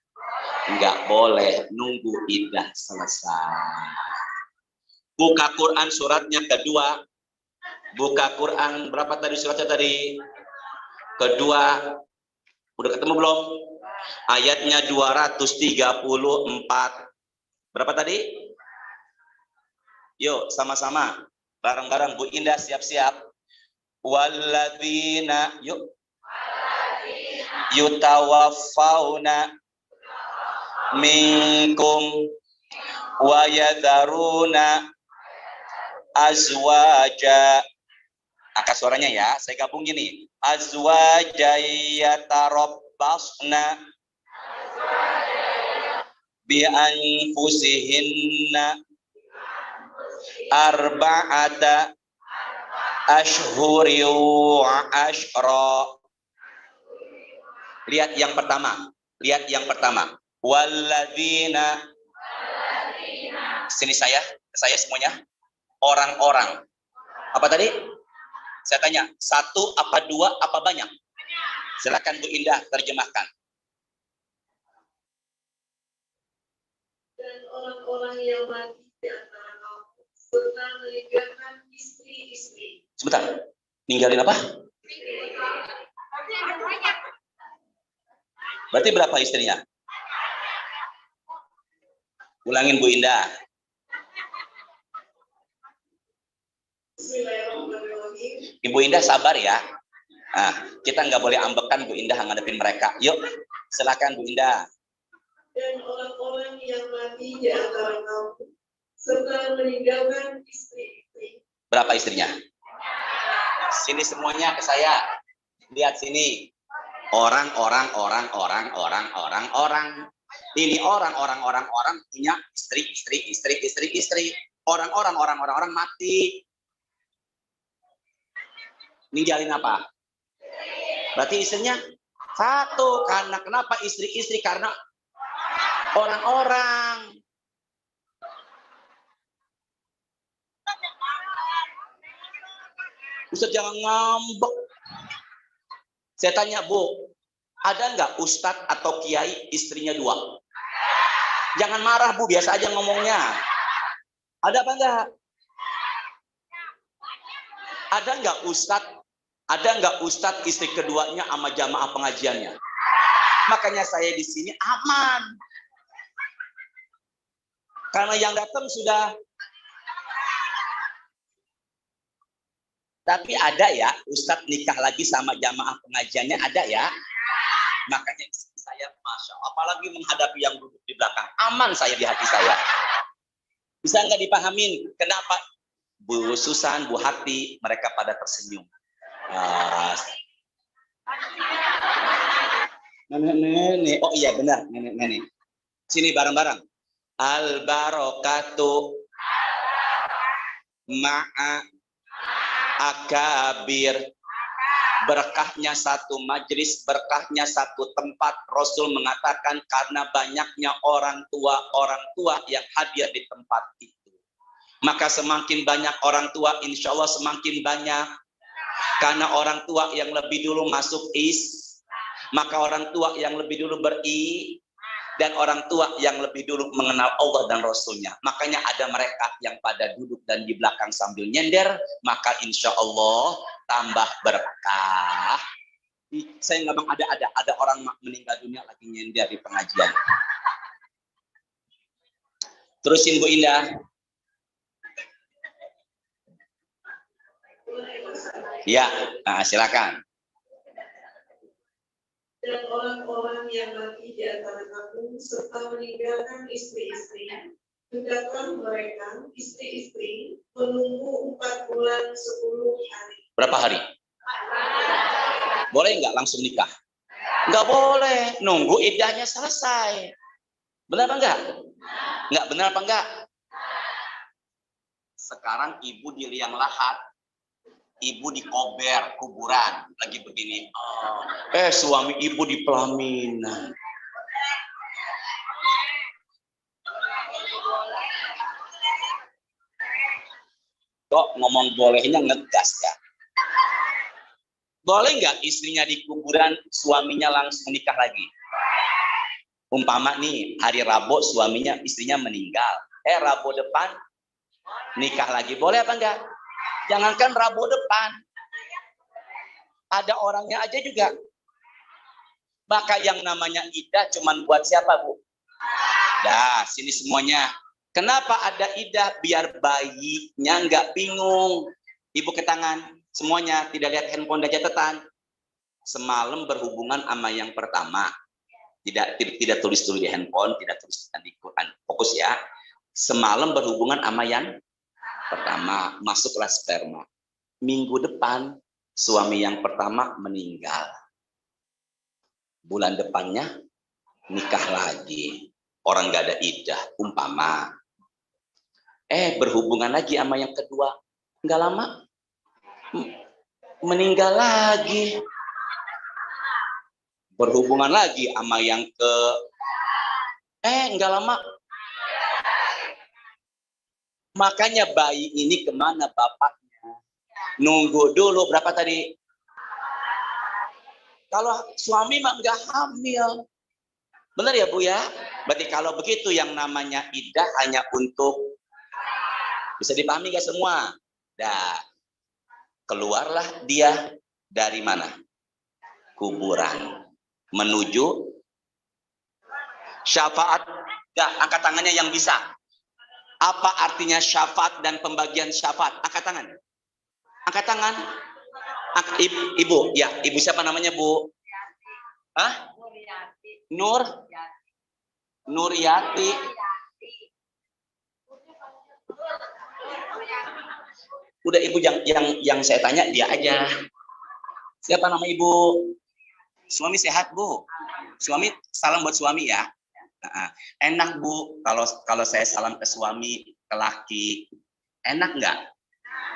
Enggak boleh, nunggu iddah selesai. Buka Quran suratnya kedua. Buka Quran berapa tadi suratnya tadi? Kedua. Udah ketemu belum? Ayatnya 234. Berapa tadi? Yuk sama-sama. Bareng-bareng Bu Indah siap-siap. Walladzina yuk. Yutawaffauna minkum wa yadharuna azwaja. Angkat suaranya ya, saya gabung gini. Azwaja yatarabbasna bi anfusihinna arba'ata ashhuri wa ashra. Lihat yang pertama. Lihat yang pertama. Walladzina. Sini saya semuanya. Orang-orang. Apa tadi? Saya tanya, satu apa dua apa banyak? Silakan Bu Indah terjemahkan. Dan orang-orang yang mati di antara kamu serta meninggalkan istri-istri. Sebentar, ninggalin apa? Berarti berapa istrinya? Ulangin Bu Indah. Ibu Indah sabar ya. Nah, kita nggak boleh ambekan Bu Indah ngadepin mereka. Yuk, silakan Bu Indah. Dan orang-orang yang mati di antara kamu serta meninggalkan istri-istri. Berapa istrinya? Sini semuanya ke saya. Lihat sini. Orang. Ini orang punya istri. Orang mati. Ninggalin apa? Berarti istrinya satu. Karena kenapa istri-istri? Karena orang-orang. Ustaz jangan ngambek. Saya tanya Bu, ada nggak Ustadz atau Kiai istrinya 2? Jangan marah Bu, biasa aja ngomongnya. Ada apa enggak? Ada nggak Ustadz istri keduanya sama jamaah pengajiannya? Makanya saya di sini aman. Karena yang datang sudah. Tapi ada ya, Ustadz nikah lagi sama jamaah pengajiannya ada ya. Makanya saya, Masya Allah, apalagi menghadapi yang duduk di belakang. Aman saya di hati saya. Bisa nggak dipahamin kenapa Bu Susan, Bu Hati, mereka pada tersenyum. Nenek. Oh iya benar, nenek. Sini bareng-bareng. Al-barakatu ma'a akabir. Berkahnya satu majlis, berkahnya satu tempat. Rasul mengatakan karena banyaknya orang tua yang hadir di tempat itu. Maka semakin banyak orang tua, insya Allah semakin banyak. Karena orang tua yang lebih dulu masuk maka orang tua yang lebih dulu dan orang tua yang lebih dulu mengenal Allah dan Rasulnya. Makanya ada mereka yang pada duduk dan di belakang sambil nyender, maka insya Allah tambah berkah. Saya nggak bang, ada orang meninggal dunia lagi nyender di pengajian. Terusin Bu Indah. Ya, silakan. Dan orang-orang yang mati di antara kamu serta meninggalkan istri-istri, hendaklah mereka istri-istri menunggu 4 bulan 10 hari. Berapa hari? Boleh nggak langsung nikah? Nggak boleh, nunggu iddahnya selesai. Benar apa enggak? Nggak benar apa enggak? Sekarang ibu di liang lahat, ibu di kuburan, lagi begini. Suami ibu di pelaminan. Kok ngomong bolehnya ngegas ya? Boleh nggak istrinya di kuburan, suaminya langsung nikah lagi? Umpama nih, hari Rabu istrinya meninggal. Rabu depan nikah lagi. Boleh apa enggak? Jangankan Rabu depan. Ada orangnya aja juga. Maka yang namanya iddah cuman buat siapa, Bu? Dah, sini semuanya. Kenapa ada iddah? Biar bayinya nggak bingung. Ibu ke tangan. Semuanya tidak lihat handphone dan catatan. Semalam berhubungan sama yang pertama. Tidak tulis dulu di handphone, tidak tulis di Quran. Fokus ya. Semalam berhubungan sama yang pertama, masuklah sperma. Minggu depan suami yang pertama meninggal. Bulan depannya nikah lagi. Orang nggak ada iddah, umpama. Berhubungan lagi sama yang kedua. Nggak lama meninggal lagi. Berhubungan lagi sama yang nggak lama. Makanya bayi ini kemana bapaknya? Nunggu dulu berapa tadi? Kalau suami mah nggak hamil. Benar ya Bu ya? Berarti kalau begitu yang namanya iddah hanya untuk, bisa dipahami nggak semua? Keluarlah dia dari mana? Kuburan. Menuju Syafaat. Ya, angkat tangannya yang bisa. Apa artinya syafaat dan pembagian syafaat? Angkat tangan. Angkat tangan. Ibu, ya, ibu siapa namanya, Bu? Hah? Nuryati. Udah ibu yang saya tanya dia aja. Siapa nama ibu? Suami sehat, Bu? Suami, salam buat suami ya. Nah, enak, Bu, kalau saya salam ke suami, ke laki. Enak nggak?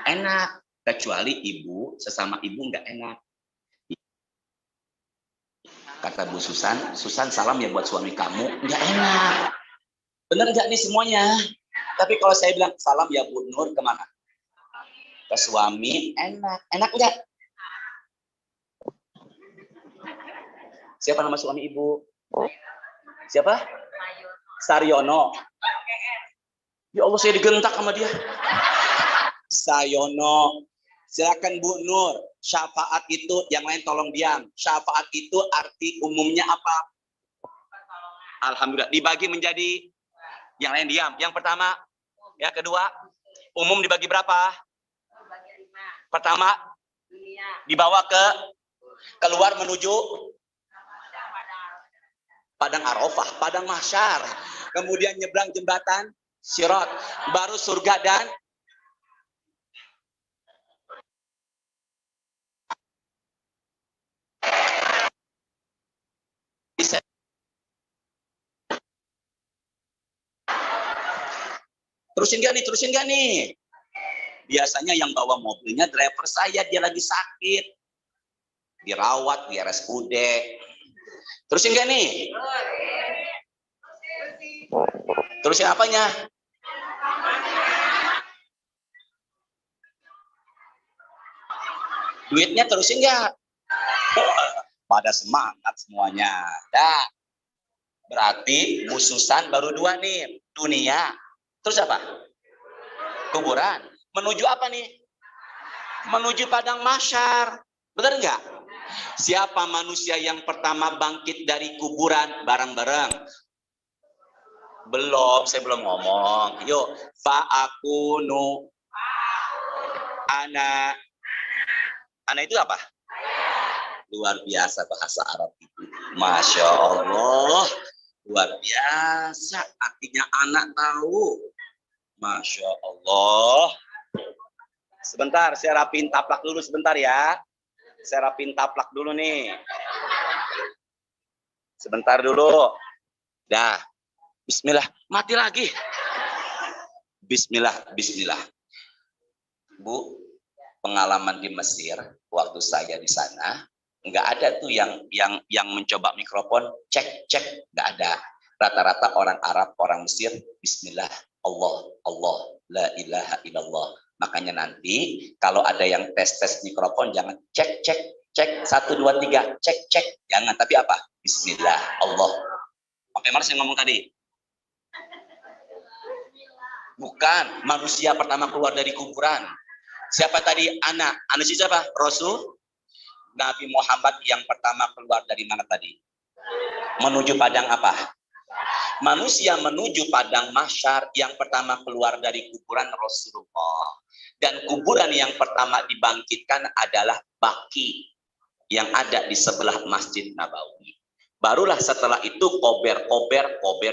Enak. Kecuali ibu, sesama ibu nggak enak. Kata Bu Susan salam ya buat suami kamu, nggak enak. Bener nggak nih semuanya? Tapi kalau saya bilang salam ya Bu Nur, kemana? Ke suami, enak. Enak nggak? Siapa nama suami ibu? Siapa? Saryono. Ya Allah, saya digentak sama dia. Sayono. Silakan Bu Nur. Syafaat itu, yang lain tolong diam. Syafaat itu arti umumnya apa? Alhamdulillah. Dibagi menjadi, yang lain diam. Yang pertama, yang kedua, umum dibagi berapa? Pertama, dibawa keluar menuju Padang Arafah, Padang Mahsyar. Kemudian nyebrang jembatan Sirat, baru surga dan terusin gak nih? Biasanya yang bawa mobilnya driver saya, dia lagi sakit, dirawat di RSUD. Terusin gak nih? Terusin apanya? Duitnya terusin gak? Pada semangat semuanya. Dah. Berarti Bu Susan baru 2 nih. Dunia. Terus apa? Kuburan. Menuju apa nih? Menuju Padang Mahsyar. Benar nggak? Siapa manusia yang pertama bangkit dari kuburan bareng-bareng? Belum, saya belum ngomong. Yuk, fa'akunu ana itu apa? Luar biasa bahasa Arab itu. Masya Allah. Luar biasa. Artinya anak tahu. Masya Allah. Sebentar, saya rapin taplak dulu sebentar ya. Saya rapin taplak dulu nih. Sebentar dulu. Dah. Bismillah. Mati lagi. Bismillah. Bu, pengalaman di Mesir waktu saya di sana, nggak ada tuh yang mencoba mikrofon cek nggak ada. Rata-rata orang Arab, orang Mesir, Bismillah, Allah, la ilaha illallah. Makanya nanti kalau ada yang tes mikrofon jangan cek 1 2 3 cek jangan, tapi apa? Bismillah, Allah. Pakai mana saya ngomong tadi? Bukan, manusia pertama keluar dari kuburan. Siapa tadi? Anak siapa? Rasul Nabi Muhammad yang pertama keluar dari mana tadi? Menuju padang apa? Manusia menuju padang mahsyar, yang pertama keluar dari kuburan Rasulullah. Dan kuburan yang pertama dibangkitkan adalah Baqi yang ada di sebelah Masjid Nabawi. Barulah setelah itu kober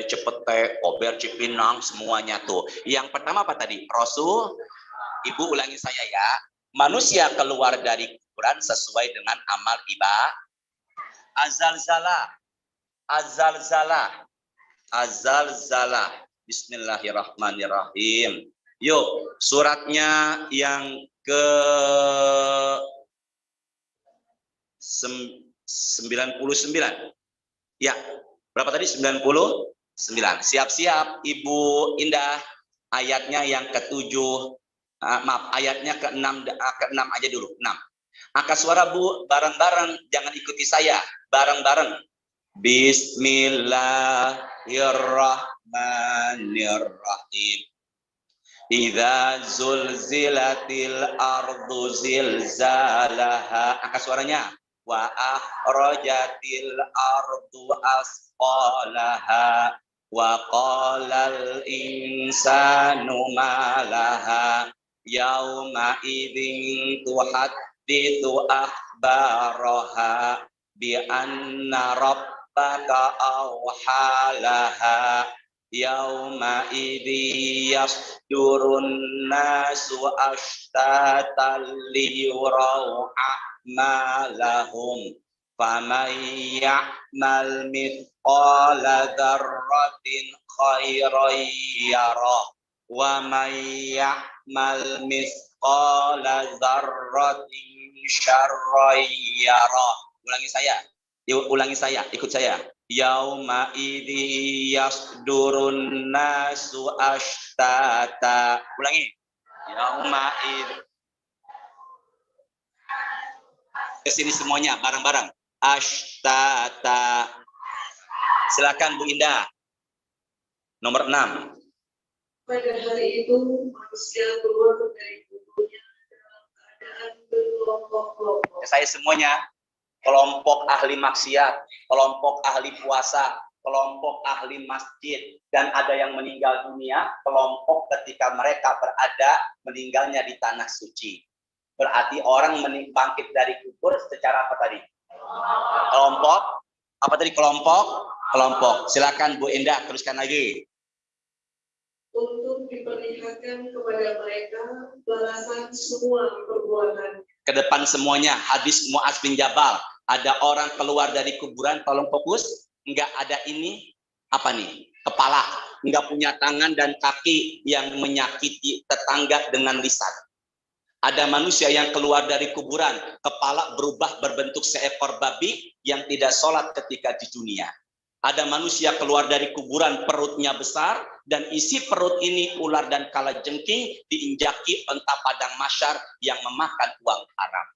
Cepete, kober Cipinang, semuanya tuh. Yang pertama apa tadi? Rasul. Ibu ulangi saya ya. Manusia keluar dari kuburan sesuai dengan amal ibadah. Azalzalah. Bismillahirrahmanirrahim. Yuk, suratnya yang ke 99. Ya, berapa tadi? 99. Siap-siap Ibu Indah. Ayatnya yang ke-7. Ayatnya ke-6 aja dulu. 6. Angkat suara Bu, bareng-bareng, jangan ikuti saya. Bareng-bareng. Bismillahirrahmanirrahim. Idza zulzilatil ardu zilzalaha. Angkat suaranya. wa akhrajatil ardu asqalaha wa qalal insanu ma laha yauma idzin tuhadditsu akhbaraha bi anna rabbaka awhalaha yauma idzi yasdurun nasu ashtatan liyurau a'malahum faman ya'mal mithqala dzarratin khairan yarah wa man ya'mal mithqala dzarratin syarran yarah. Ulangi saya, ikut saya. Yauma idzi yasdurun nasu ashtata. Ulangi. Yauma idzi. Kesini semuanya bareng-bareng. Ashtata. Silakan Bu Indah. Nomor 6. Pada hari itu manusia keluar dari kuburnya dalam keadaan berkelompok-kelompok. Saya semuanya. Kelompok ahli maksiat, kelompok ahli puasa, kelompok ahli masjid, dan ada yang meninggal dunia, kelompok ketika mereka berada meninggalnya di tanah suci. Berarti orang bangkit dari kubur secara apa tadi? Kelompok. Apa tadi kelompok? Kelompok. Silakan Bu Indah teruskan lagi. Untuk diperlihatkan kepada mereka balasan semua perbuatan. Ke depan semuanya, hadis Mu'adz bin Jabal. Ada orang keluar dari kuburan, tolong fokus. Enggak ada ini, apa nih? Kepala. Enggak punya tangan dan kaki yang menyakiti tetangga dengan lisan. Ada manusia yang keluar dari kuburan, kepala berubah berbentuk seekor babi yang tidak sholat ketika di dunia. Ada manusia keluar dari kuburan, perutnya besar, dan isi perut ini ular dan kalajengking diinjaki onta padang mahsyar yang memakan uang haram.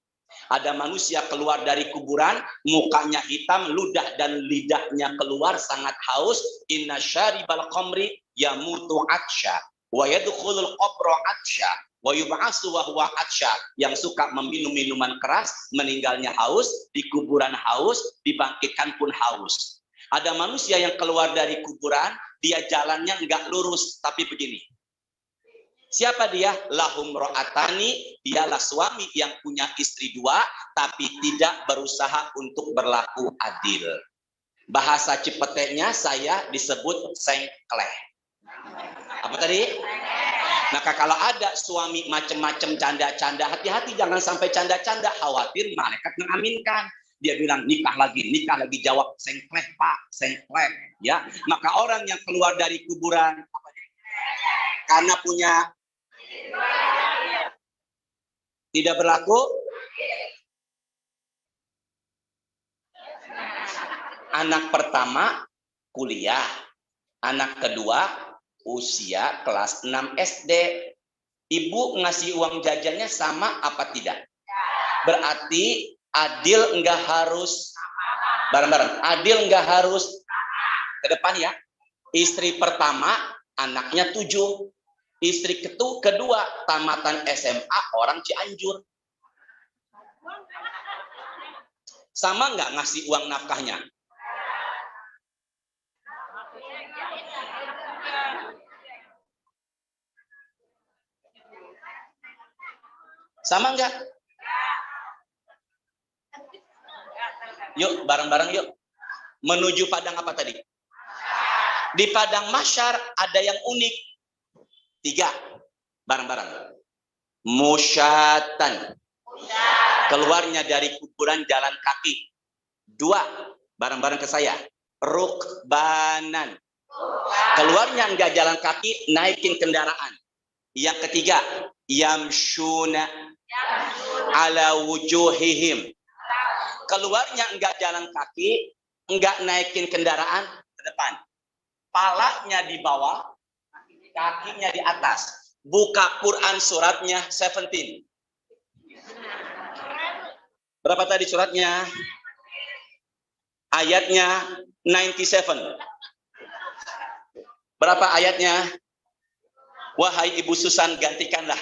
Ada manusia keluar dari kuburan, mukanya hitam, ludah dan lidahnya keluar sangat haus. Inna syaribal khamri yamutu atsya wa yadkhulul qabra atsya wa yub'atsu wa huwa atsya. Yang suka meminum minuman keras meninggalnya haus, di kuburan haus, dibangkitkan pun haus. Ada manusia yang keluar dari kuburan, dia jalannya enggak lurus tapi begini. Siapa dia? Lahum ro'atani, dialah suami yang punya istri dua, tapi tidak berusaha untuk berlaku adil. Bahasa Cipeteknya saya disebut sengkleh. Apa tadi? Maka kalau ada suami macam-macam canda-canda, hati-hati jangan sampai canda-canda, khawatir malaikat mengaminkan. Dia bilang nikah lagi, jawab sengkleh Pak, sengkleh. Ya, maka orang yang keluar dari kuburan karena punya tidak berlaku, anak pertama kuliah, anak kedua usia kelas 6 SD. Ibu ngasih uang jajannya sama apa tidak? Berarti adil enggak harus bareng-bareng. Adil enggak harus ke depan ya. Istri pertama anaknya 7. Istri kedua tamatan SMA orang Cianjur. Sama nggak ngasih uang nafkahnya? Sama nggak? Yuk bareng-bareng yuk. Menuju padang apa tadi? Di padang mahsyar ada yang unik. 3, bareng-bareng. Musyatan. Keluarnya dari kuburan jalan kaki. 2, bareng-bareng ke saya. Rukbanan. Keluarnya enggak jalan kaki, naikin kendaraan. Yang ketiga, yamshuna ala wujuhihim. Keluarnya enggak jalan kaki, enggak naikin kendaraan ke depan. Palanya di bawah, kakinya di atas. Buka Quran suratnya 17. Berapa tadi suratnya? Ayatnya 97. Berapa ayatnya? Wahai Ibu Susan, gantikanlah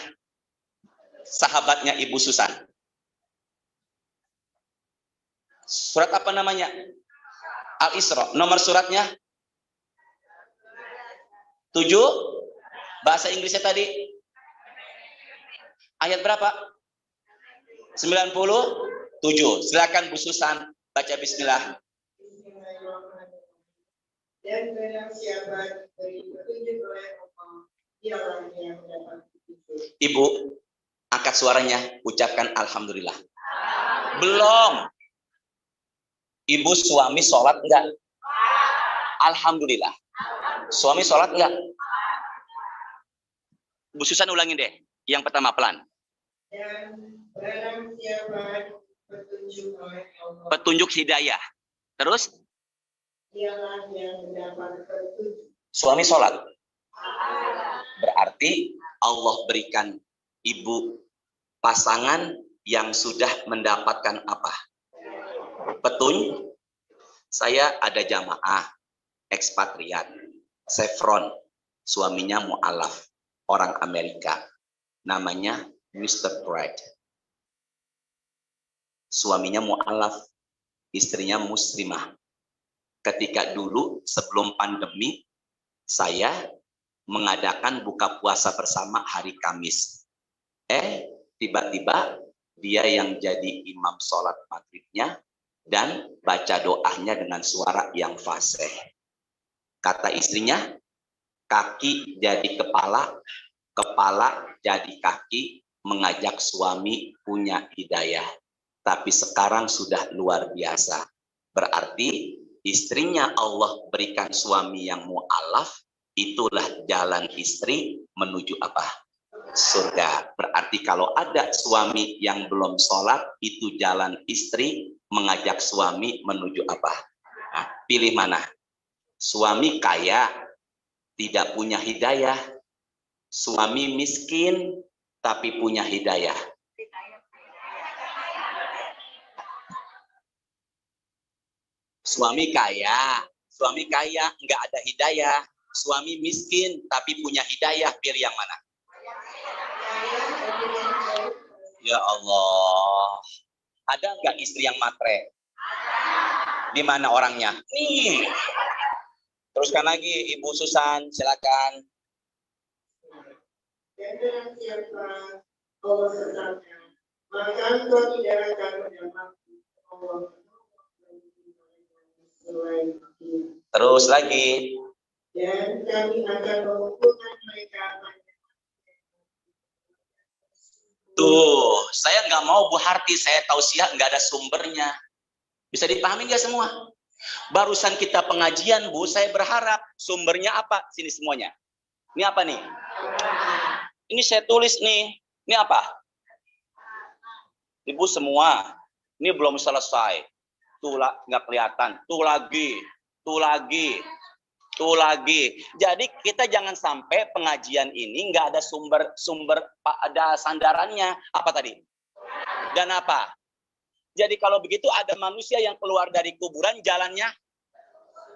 sahabatnya Ibu Susan. Surat apa namanya? Al-Isra. Nomor suratnya 7. Bahasa Inggrisnya tadi ayat berapa? 97. Silakan Bu Susan baca bismillah. Dan barang siapa diberi petunjuk oleh Allah, dialah yang mendapat petunjuk. Ibu, angkat suaranya, ucapkan alhamdulillah. Belum. Ibu suami sholat enggak? Alhamdulillah. Suami sholat enggak? Bu Susan ulangin deh. Yang pertama pelan. Dan barang siapa petunjuk oleh Allah, Petunjuk hidayah. Terus dialah yang mendapat petunjuk. suami sholat. Berarti Allah berikan ibu pasangan yang sudah mendapatkan apa? Petunjuk. Saya ada jamaah ekspatriat, Chevron, suaminya mu'alaf, orang Amerika, namanya Mr. Bright. Suaminya mu'alaf, istrinya muslimah. Ketika dulu sebelum pandemi, saya mengadakan buka puasa bersama hari Kamis. Tiba-tiba dia yang jadi imam sholat maghribnya dan baca doanya dengan suara yang fasih. Kata istrinya, kaki jadi kepala, kepala jadi kaki, mengajak suami punya hidayah. Tapi sekarang sudah luar biasa. Berarti istrinya Allah berikan suami yang mu'alaf, itulah jalan istri menuju apa? Surga. Berarti kalau ada suami yang belum sholat, itu jalan istri mengajak suami menuju apa? Nah, pilih mana? Suami kaya, tidak punya hidayah. Suami miskin, tapi punya hidayah. Suami kaya nggak ada hidayah. Suami miskin tapi punya hidayah, pilih yang mana? Ya Allah, ada nggak istri yang matre? Di mana orangnya? Nih, teruskan lagi, Ibu Susan, silakan. Dan barang siapa Allah sesatkan, maka engkau tidak akan mendapat Allah selain dia. Terus lagi. Dan kami akan mengumpulkan mereka pada Tuh, saya nggak mau Bu Harti, saya tausiah nggak ada sumbernya. Bisa dipahami nggak semua? Barusan kita pengajian Bu, saya berharap sumbernya apa? Sini semuanya. Ini apa nih? Ini saya tulis nih. Ini apa? Ibu semua. Ini belum selesai. Tuh nggak kelihatan. Tuh lagi. Tuh lagi. Tuh lagi. Jadi kita jangan sampai pengajian ini nggak ada sumber ada sandarannya. Apa tadi? Dan apa? Jadi kalau begitu ada manusia yang keluar dari kuburan, jalannya,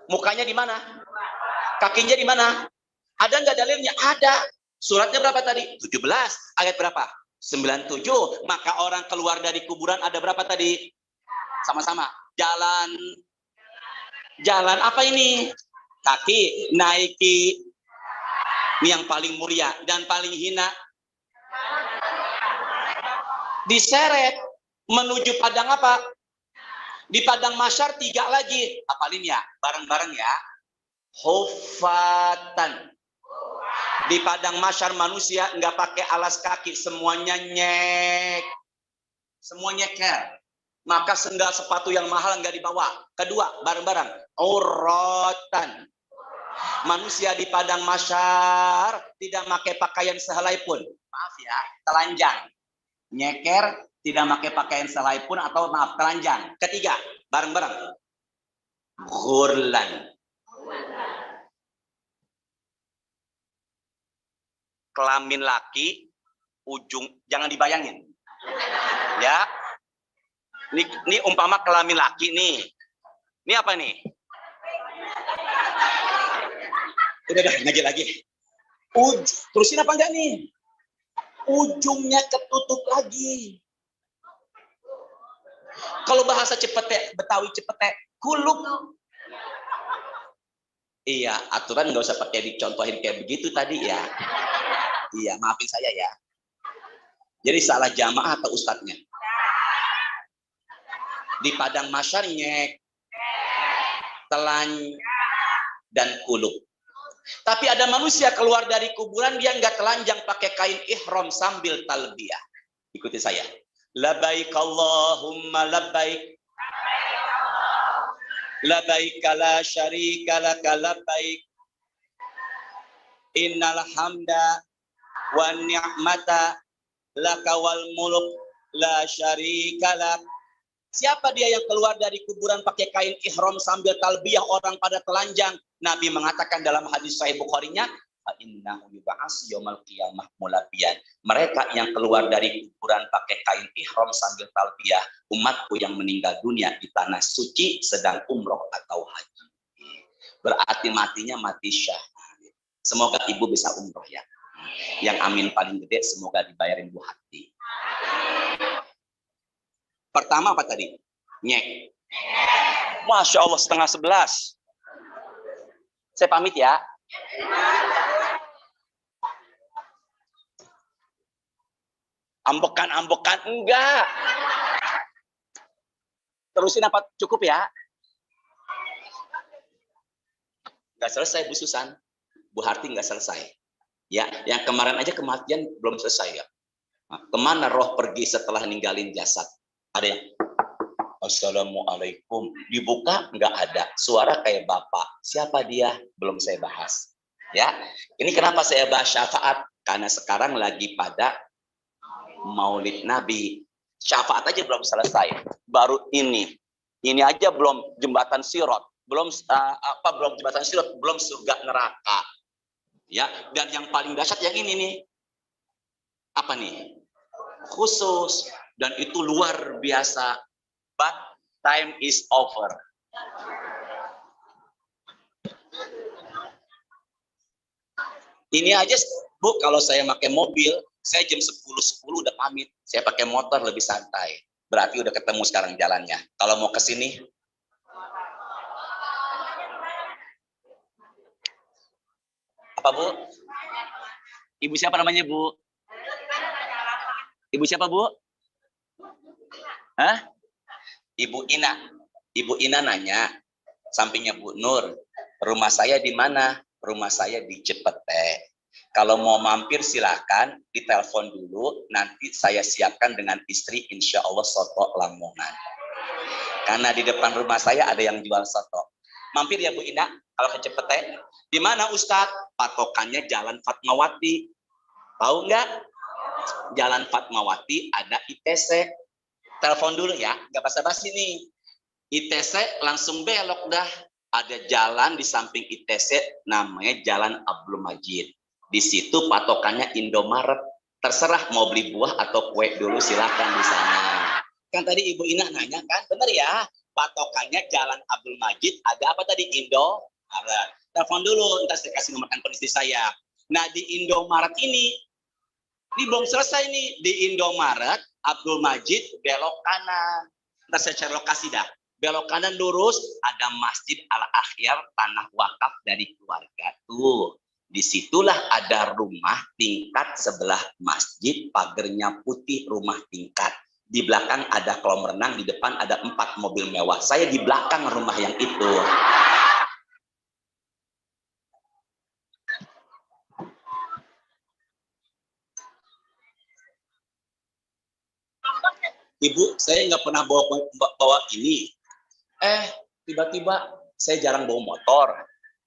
mukanya di mana? Kakinya di mana? Ada nggak dalilnya? Ada. Suratnya berapa tadi? 17. Ayat berapa? 97. Maka orang keluar dari kuburan ada berapa tadi? Sama-sama. Jalan apa ini? Kaki, naiki. Ini yang paling mulia dan paling hina. Diseret menuju padang apa? Di padang mahsyar 3 lagi. Apalin ya? Bareng-bareng ya. Hufatan. Di padang mahsyar manusia nggak pakai alas kaki, semuanya semua nyeker. Maka sendal sepatu yang mahal nggak dibawa. Kedua, bareng-bareng, uratan. Manusia di padang mahsyar tidak pakai pakaian sehelai pun. Maaf ya, telanjang. Nyeker, tidak pakai pakaian sehelai pun atau maaf, telanjang. Ketiga, bareng-bareng, ghurlan. Kelamin laki, ujung, jangan dibayangin. Ya. Ini umpama kelamin laki nih. Ini apa nih? Udah ngaji lagi. Terusin apa enggak nih? Ujungnya ketutup lagi. Kalau bahasa cepete, Betawi cepete, kuluk. Iya, aturan nggak usah pakai dicontohin kayak begitu tadi ya. Iya, maafin saya ya. Jadi salah jamaah atau ustadznya? Di padang masyar nyek, telan, dan kuluk. Tapi ada manusia keluar dari kuburan, dia nggak telanjang, pakai kain ihram sambil talbiyah. Ikuti saya. Labbaik Allahumma labbaik. Labbaik la syarika laka labbaik. Innal hamda wa ni'mata laka wal mulk la syarika lak. Siapa dia yang keluar dari kuburan pakai kain ihram sambil talbiyah, orang pada telanjang? Nabi mengatakan dalam hadis Sahih Bukhari-nya, fa innahu yub'ats yaumil qiyamah mulabiyan. Mereka yang keluar dari kuburan pakai kain ihram sambil talbiyah, umatku yang meninggal dunia di tanah suci sedang umroh atau haji. Berarti matinya mati syahid. Semoga ibu bisa umroh ya. Yang amin paling gede semoga dibayarin Bu Hati. Pertama apa tadi? Nyek. Masya Allah 10:30. Saya pamit ya. Ambekan enggak. Terusin apa cukup ya? Enggak selesai Bu Susan. Bu Harti enggak selesai. Ya, yang kemarin aja kematian belum selesai ya. Nah, kemana roh pergi setelah ninggalin jasad? Ada yang Assalamualaikum, dibuka nggak ada, suara kayak bapak, siapa dia? Belum saya bahas. Ya, ini kenapa saya bahas syafaat? Karena sekarang lagi pada Maulid Nabi, syafaat aja belum selesai, baru ini aja belum jembatan Sirot, belum belum jembatan Sirot, belum surga neraka. Ya, dan yang paling dahsyat yang ini nih, apa nih? Khusus. Dan itu luar biasa. But time is over. Ini aja, Bu, kalau saya pakai mobil, saya jam 10.10 udah pamit. Saya pakai motor lebih santai. Berarti udah ketemu sekarang jalannya. Kalau mau ke sini, apa Bu? Ibu siapa namanya Bu? Ibu siapa Bu? Hah? Ibu Ina. Ibu Ina nanya, sampingnya Bu Nur, rumah saya di mana? Rumah saya di Cepete. Kalau mau mampir silakan, ditelepon dulu, nanti saya siapkan dengan istri, insya Allah soto Lamongan. Karena di depan rumah saya ada yang jual soto. Mampir ya Bu Ina, kalau ke Cepete. Di mana Ustadz? Patokannya Jalan Fatmawati. Tahu nggak? Jalan Fatmawati ada ITC. Telepon dulu ya, nggak basa-basi nih. ITC langsung belok dah. Ada jalan di samping ITC, namanya Jalan Abdul Majid. Di situ patokannya Indomaret. Terserah mau beli buah atau kue dulu, silakan di sana. Kan tadi Ibu Ina nanya kan, benar ya? Patokannya Jalan Abdul Majid, ada apa tadi? Indomaret. Telepon dulu, ntar saya kasih nomor handphone istri saya. Nah di Indomaret ini belum selesai nih. Di Indomaret Abdul Majid belok kanan. Ntar saya cari lokasi dah. Belok kanan lurus, ada Masjid Al-Akhyar, tanah wakaf dari keluarga tuh. Disitulah ada rumah tingkat sebelah masjid, pagernya putih, rumah tingkat. Di belakang ada kolam renang, di depan ada 4 mobil mewah. Saya di belakang rumah yang itu. Ibu, saya nggak pernah bawa ini. Tiba-tiba saya jarang bawa motor.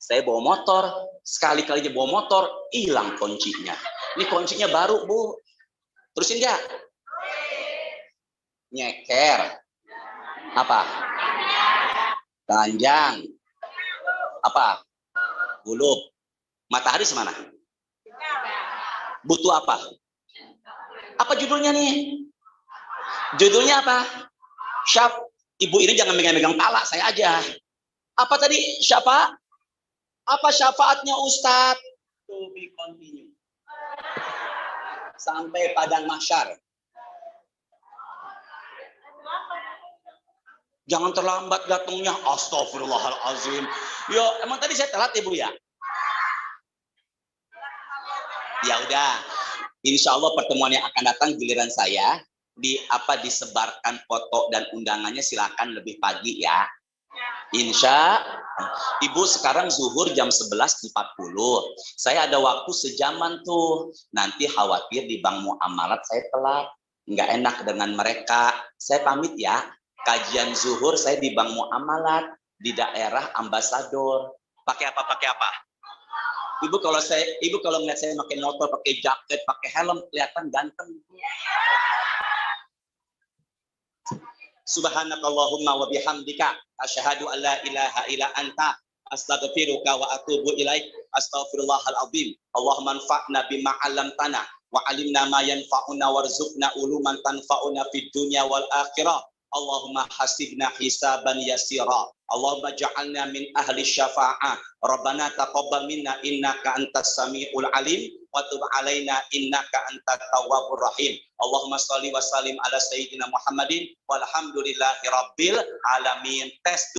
Saya bawa motor, sekali-kali aja bawa motor, hilang kuncinya. Ini kuncinya baru, Bu. Terusin nggak? Nyeker. Apa? Telanjang. Apa? Gulung. Matahari semana? Butuh apa? Apa judulnya nih? Judulnya apa? Syaf. Ibu ini jangan megang-megang pala, saya aja. Apa tadi? Siapa? Apa syafaatnya Ustadz? To be continue. Sampai padang mahsyar. Jangan terlambat datangnya. Astagfirullahalazim. Yo, emang tadi saya telat Ibu ya? Ya udah. Insya Allah pertemuan yang akan datang giliran saya disebarkan foto dan undangannya, silakan lebih pagi ya. Insya Ibu sekarang zuhur jam 11.40. Saya ada waktu sejaman tuh. Nanti khawatir di bank muamalat saya telat. Nggak enak dengan mereka. Saya pamit ya. Kajian zuhur saya di bank muamalat di daerah Ambasador. Pakai apa? Ibu kalau ngeliat saya pakai motor, pakai jaket, pakai helm, kelihatan ganteng. Subhanakallahumma wa bihamdika asyhadu an la ilaha illa anta astaghfiruka wa atubu ilaik. Astaghfirullahal azim. Allahumma anfa'na bima 'allamtana wa 'allimna ma yanfa'una warzuqna uluman tanfa'una fid dunya wal akhirah. Allahumma hasibna hisaban yasira. Allahumma ja'alna min ahli syafa'ah. Rabbana taqabbal minna innaka antas samiul alim wa tub alaina innaka antat tawwabur rahim. Allahumma shalli wa sallim ala sayyidina Muhammadin walhamdulillahi rabbil alamin. Tes